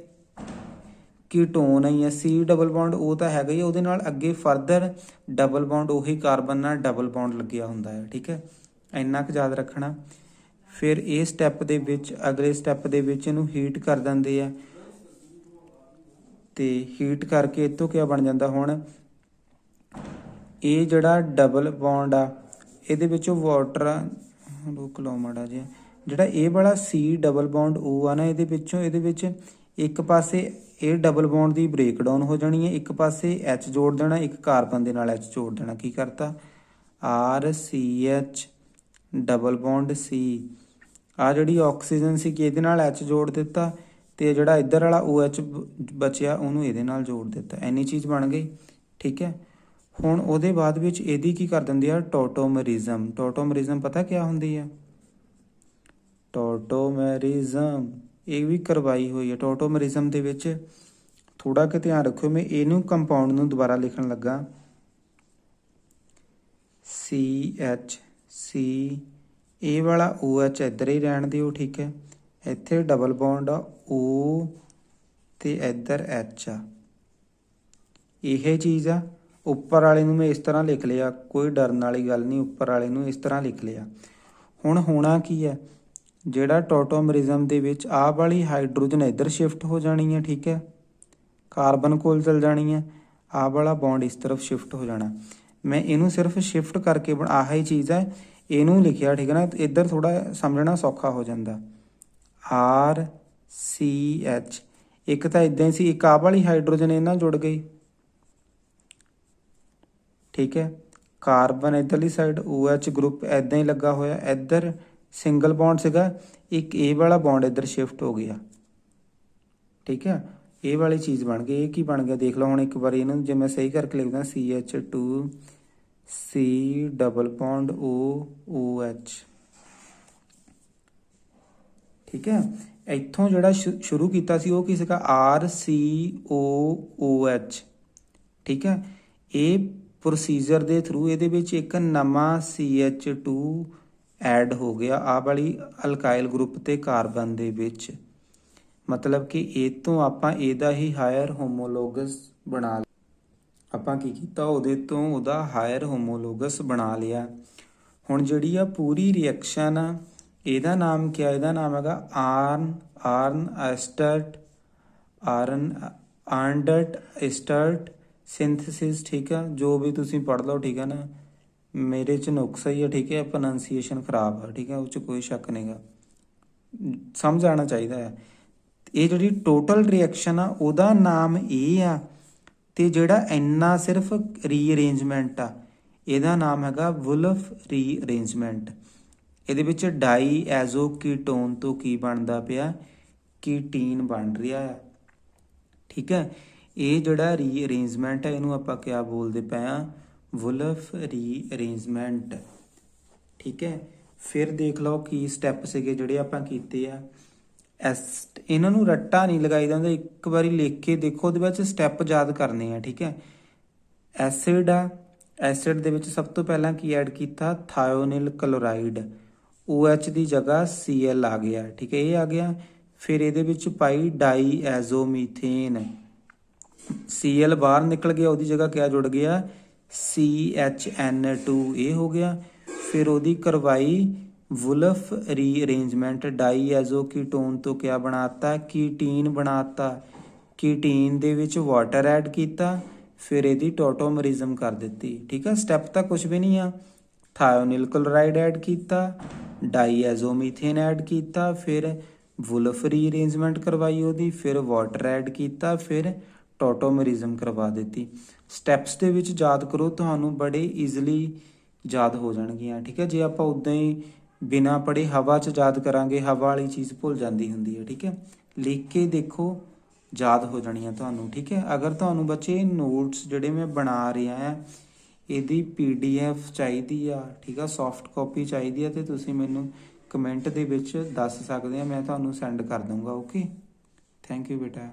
ਕੀਟੋਨ ਹੀ ਆ, C ਡਬਲ ਬੌਂਡ O ਤਾਂ ਹੈਗਾ ਹੀ, ਉਹਦੇ ਨਾਲ ਅੱਗੇ ਫਰਦਰ ਡਬਲ ਬੌਂਡ ਉਹੀ ਕਾਰਬਨ ਨਾਲ ਡਬਲ ਬੌਂਡ ਲੱਗਿਆ ਹੁੰਦਾ ਹੈ। ਠੀਕ ਹੈ, ਇੰਨਾ ਕੁ ਯਾਦ ਰੱਖਣਾ। ਫਿਰ ਇਹ ਸਟੈਪ ਦੇ ਵਿੱਚ, ਅਗਲੇ ਸਟੈਪ ਦੇ ਵਿੱਚ ਇਹਨੂੰ ਹੀਟ ਕਰ ਦਿੰਦੇ ਆ, ਤੇ ਹੀਟ ਕਰਕੇ ਇਹ ਤੋਂ ਕਿਆ ਬਣ ਜਾਂਦਾ? ਹੁਣ ਇਹ ਜਿਹੜਾ ਡਬਲ ਬੌਂਡ ਆ, ਇਹਦੇ ਵਿੱਚੋਂ ਵਾਟਰ, ਰੁਕ ਲਓ ਮਾੜਾ ਜਿਹਾ, ਜਿਹੜਾ ਇਹ ਵਾਲਾ C ਡਬਲ ਬੌਂਡ O ਆ ਨਾ, ਇਹਦੇ ਵਿੱਚ ਇੱਕ ਪਾਸੇ ਇਹ ਡਬਲ ਬੌਂਡ ਦੀ ਬ੍ਰੇਕਡਾਊਨ ਹੋ ਜਾਣੀ ਹੈ, ਇੱਕ ਪਾਸੇ H ਜੋੜ ਦੇਣਾ, ਇੱਕ ਕਾਰਬਨ ਦੇ ਨਾਲ H ਜੋੜ ਦੇਣਾ। ਕੀ ਕਰਤਾ? RCH double bond C। ਆ ਜਿਹੜੀ ਆਕਸੀਜਨ ਸੀ ਕਿ ਇਹਦੇ ਨਾਲ H ਜੋੜ ਦਿੱਤਾ, ਤੇ ਜਿਹੜਾ ਇੱਧਰ ਵਾਲਾ OH ਬਚਿਆ ਉਹਨੂੰ ਇਹਦੇ ਨਾਲ ਜੋੜ ਦਿੱਤਾ। ਇੰਨੀ ਚੀਜ਼ ਬਣ ਗਈ। ਠੀਕ ਹੈ, ਹੁਣ ਉਹਦੇ ਬਾਅਦ ਵਿੱਚ ਇਹਦੀ ਕੀ ਕਰ ਦਿੰਦੀ ਆ? ਟੋਟੋਮਰਿਜ਼ਮ। ਟੋਟੋਮਰਿਜ਼ਮ ਪਤਾ ਕਿਆ ਹੁੰਦੀ ਆ? ਟੋਟੋਮਰਿਜ਼ਮ ਇਹ ਵੀ ਕਰਵਾਈ ਹੋਈ ਹੈ। ਟੋਟੋਮਰਿਜ਼ਮ ਦੇ ਵਿੱਚ ਥੋੜਾ ਕਿ ਧਿਆਨ ਰੱਖਿਓ, ਮੈਂ ਇਹਨੂੰ ਕੰਪਾਊਂਡ ਨੂੰ ਦੁਬਾਰਾ ਲਿਖਣ ਲੱਗਾ। CHC, ਇਹ ਵਾਲਾ OH ਇੱਧਰ ਹੀ ਰਹਿਣ ਦਿਓ। ਠੀਕ ਹੈ, ਇੱਥੇ ਡਬਲ ਬੌਂਡ ਆ O ਤੇ ਇੱਧਰ H ਆ, ਇਹ ਚੀਜ਼ ਆ। ਉੱਪਰ ਵਾਲੇ ਨੂੰ ਮੈਂ ਇਸ ਤਰ੍ਹਾਂ ਲਿਖ ਲਿਆ, ਕੋਈ ਡਰਨ ਵਾਲੀ ਗੱਲ ਨਹੀਂ, ਉੱਪਰ ਵਾਲੇ ਨੂੰ ਇਸ ਤਰ੍ਹਾਂ ਲਿਖ ਲਿਆ। ਹੁਣ ਹੋਣਾ ਕੀ ਹੈ? ਜਿਹੜਾ ਟੋਟੋਮਰਿਜ਼ਮ ਦੇ ਵਿੱਚ ਆਹ ਵਾਲੀ ਹਾਈਡਰੋਜਨ ਇੱਧਰ ਸ਼ਿਫਟ ਹੋ ਜਾਣੀ ਹੈ। ਠੀਕ ਹੈ, ਕਾਰਬਨ ਕੋਲ ਚਲ ਜਾਣੀ ਹੈ, ਆਹ ਵਾਲਾ ਬੌਂਡ ਇਸ ਤਰਫ ਸ਼ਿਫਟ ਹੋ ਜਾਣਾ। ਮੈਂ ਇਹਨੂੰ ਸਿਰਫ ਸ਼ਿਫਟ ਕਰਕੇ ਆਹ ਹੀ ਚੀਜ਼ ਹੈ, ਇਹਨੂੰ ਲਿਖਿਆ। ਠੀਕ ਹੈ ਨਾ, ਇੱਧਰ ਥੋੜਾ ਸਮਝਣਾ ਸੌਖਾ ਹੋ ਜਾਂਦਾ। RCH, ਇੱਕ ਤਾਂ ਇੱਦਾਂ ਹੀ ਸੀ, ਇੱਕ ਆਹ ਵਾਲੀ ਹਾਈਡਰੋਜਨ ਇਹਨਾਂ ਜੁੜ ਗਈ। ਠੀਕ ਹੈ, ਕਾਰਬਨ ਇੱਧਰਲੀ ਸਾਈਡ, OH ਗਰੁੱਪ ਇੱਦਾਂ ਹੀ ਲੱਗਾ ਹੋਇਆ, ਇੱਧਰ ਸਿੰਗਲ ਬੌਂਡ ਸੀਗਾ, ਇੱਕ ਇਹ ਵਾਲਾ ਬੌਂਡ ਇੱਧਰ ਸ਼ਿਫਟ ਹੋ ਗਿਆ। ਠੀਕ ਹੈ, ਇਹ ਵਾਲੀ ਚੀਜ਼ ਬਣ ਗਈ। ਇਹ ਕੀ ਬਣ ਗਿਆ ਦੇਖ ਲਓ ਹੁਣ ਇੱਕ ਵਾਰੀ ਇਹਨੂੰ, ਜੇ ਮੈਂ ਸਹੀ ਕਰਕੇ ਲਿਖਦਾ CH2 C double bond OH। ਠੀਕ ਹੈ, ਇੱਥੋਂ ਜਿਹੜਾ ਸ਼ੁਰੂ ਕੀਤਾ ਸੀ ਉਹ ਕੀ ਸੀਗਾ? RCOOH। ਠੀਕ ਹੈ, ਇਹ ਪ੍ਰੋਸੀਜਰ ਦੇ ਥਰੂ ਇਹਦੇ ਵਿੱਚ ਇੱਕ ਨਵਾਂ CH2 ਐਡ ਹੋ ਗਿਆ ਆਹ ਵਾਲੀ ਅਲਕਾਈਲ ਗਰੁੱਪ ਤੇ ਕਾਰਬਨ ਦੇ ਵਿੱਚ। ਮਤਲਬ ਕਿ ਇਹ ਤੋਂ ਆਪਾਂ ਇਹਦਾ ਹੀ ਹਾਇਰ ਹੋਮੋਲੋਗਸ ਬਣਾ ਲਿਆ। ਆਪਾਂ ਕੀ ਕੀਤਾ? ਉਹਦੇ ਤੋਂ ਉਹਦਾ ਹਾਇਰ ਹੋਮੋਲੋਗਸ ਬਣਾ ਲਿਆ। ਹੁਣ ਜਿਹੜੀ ਆ ਪੂਰੀ ਰਿਐਕਸ਼ਨ ਆ, ਇਹਦਾ ਨਾਮ ਕੀ ਆ? ਇਹਦਾ ਨਾਮ ਹੈਗਾ ਆਰਨਡਟ ਐਸਟਰਟ ਸਿੰਥਸਿਸ। ਠੀਕ ਆ, ਜੋ ਵੀ ਤੁਸੀਂ ਪੜ੍ਹ ਲਓ। ਠੀਕ ਹੈ ਨਾ, ਮੇਰੇ 'ਚ ਨੁਕਸ ਹੀ ਆ। ਠੀਕ ਹੈ, ਪ੍ਰੋਨਾਂਸੀਏਸ਼ਨ ਖਰਾਬ ਆ। ਠੀਕ ਹੈ, ਉਹ 'ਚ ਕੋਈ ਸ਼ੱਕ ਨਹੀਂਗਾ, ਸਮਝ ਆਉਣਾ ਚਾਹੀਦਾ ਹੈ। ਇਹ ਜਿਹੜੀ ਟੋਟਲ ਰਿਐਕਸ਼ਨ ਆ ਉਹਦਾ ਨਾਮ ਇਹ ਆ, ਤੇ ਜਿਹੜਾ ਇੰਨਾ ਸਿਰਫ ਰੀਅਰੇਂਜਮੈਂਟ ਆ ਇਹਦਾ ਨਾਮ ਹੈਗਾ ਵੁਲਫ ਰੀਅਰੇਂਜਮੈਂਟ। ਇਹਦੇ ਵਿੱਚ ਡਾਈ ਐਜ਼ੋ ਕੀਟੋਨ ਤੋਂ ਕੀ ਬਣਦਾ ਪਿਆ? ਕੀਟੀਨ ਬਣ ਰਿਹਾ ਆ। ਠੀਕ ਹੈ, ਇਹ ਜਿਹੜਾ ਰੀਅਰੇਂਜਮੈਂਟ ਹੈ ਇਹਨੂੰ ਆਪਾਂ ਕਿਆ ਬੋਲਦੇ ਪਏ ਆ? ਵੁਲਫ ਰੀਅਰੇਂਜਮੈਂਟ। ਠੀਕ ਹੈ, ਫਿਰ ਦੇਖ ਲਓ ਕੀ ਸਟੈਪ ਸੀਗੇ ਜਿਹੜੇ ਆਪਾਂ ਕੀਤੇ ਆ। ਇਹਨਾਂ ਨੂੰ ਰੱਟਾ ਨਹੀਂ ਲਗਾਈਦਾ ਹੁੰਦਾ, ਇੱਕ ਵਾਰੀ ਲਿਖ ਕੇ ਦੇਖੋ, ਉਹਦੇ ਵਿੱਚ ਸਟੈਪ ਯਾਦ ਕਰਨੇ ਆ। ਠੀਕ ਹੈ, ਐਸਿਡ ਆ, ਐਸਿਡ ਦੇ ਵਿੱਚ ਸਭ ਤੋਂ ਪਹਿਲਾਂ ਕੀ ਐਡ ਕੀਤਾ? ਥਾਇਓਨਿਲ ਕਲੋਰਾਈਡ। OH ਦੀ ਜਗ੍ਹਾ Cl ਆ ਗਿਆ। ਠੀਕ ਹੈ, ਇਹ ਆ ਗਿਆ। ਫਿਰ ਇਹਦੇ ਵਿੱਚ ਪਾਈ ਡਾਈ ਐਜ਼ੋਮੀਥੇਨ, Cl ਬਾਹਰ ਨਿਕਲ ਗਿਆ, ਉਹਦੀ ਜਗ੍ਹਾ ਕਿਆ ਜੁੜ ਗਿਆ, CHN2 ਇਹ ਹੋ ਗਿਆ। ਫਿਰ ਉਹਦੀ ਕਰਵਾਈ ਵੁਲਫ ਰੀਅਰੇਂਜਮੈਂਟ, ਡਾਈਐਜ਼ੋ ਕੀਟੋਨ ਤੋਂ ਕਿਆ ਬਣਾਤਾ, ਕੀਟੀਨ ਬਣਾਤਾ। ਕੀਟੀਨ ਦੇ ਵਿੱਚ ਵਾਟਰ ਐਡ ਕੀਤਾ, ਫਿਰ ਇਹਦੀ ਟੋਟੋਮਰਿਜ਼ਮ ਕਰ ਦਿੱਤੀ। ਠੀਕ ਆ, ਸਟੈਪ ਤਾਂ ਕੁਝ ਵੀ ਨਹੀਂ ਆ। ਥਾਇਓਨਿਲ ਕਲੋਰਾਈਡ ਐਡ ਕੀਤਾ, ਡਾਈਐਜ਼ੋਮੀਥੇਨ ਐਡ ਕੀਤਾ, ਫਿਰ ਵੁਲਫ ਰੀਅਰੇਂਜਮੈਂਟ ਕਰਵਾਈ ਉਹਦੀ, ਫਿਰ ਵਾਟਰ ਐਡ ਕੀਤਾ, ਫਿਰ ਟੋਟੋਮਰਿਜ਼ਮ ਕਰਵਾ ਦਿੱਤੀ। ਸਟੈਪਸ ਦੇ ਵਿੱਚ ਯਾਦ ਕਰੋ, ਤੁਹਾਨੂੰ ਬੜੇ ਈਜ਼ੀਲੀ ਯਾਦ ਹੋ ਜਾਣਗੀਆਂ। ਠੀਕ ਹੈ, ਜੇ ਆਪਾਂ ਉੱਦਾਂ ਹੀ ਬਿਨਾਂ ਪੜ੍ਹੇ ਹਵਾ 'ਚ ਯਾਦ ਕਰਾਂਗੇ, ਹਵਾ ਵਾਲੀ ਚੀਜ਼ ਭੁੱਲ ਜਾਂਦੀ ਹੁੰਦੀ ਹੈ। ਠੀਕ ਹੈ, ਲਿਖ ਕੇ ਦੇਖੋ, ਯਾਦ ਹੋ ਜਾਣੀਆਂ ਤੁਹਾਨੂੰ। ਠੀਕ ਹੈ, ਅਗਰ ਤੁਹਾਨੂੰ ਬੱਚੇ ਨੋਟਸ ਜਿਹੜੇ ਮੈਂ ਬਣਾ ਰਿਹਾ ਹਾਂ ਇਹਦੀ PDF ਚਾਹੀਦੀ ਆ, ਠੀਕ ਆ, ਸੌਫਟ ਕਾਪੀ ਚਾਹੀਦੀ ਆ, ਤੇ ਤੁਸੀਂ ਮੈਨੂੰ ਕਮੈਂਟ ਦੇ ਵਿੱਚ ਦੱਸ ਸਕਦੇ ਆ, ਮੈਂ ਤੁਹਾਨੂੰ ਸੈਂਡ ਕਰ ਦੂੰਗਾ। ਓਕੇ, ਥੈਂਕ ਯੂ ਬੇਟਾ।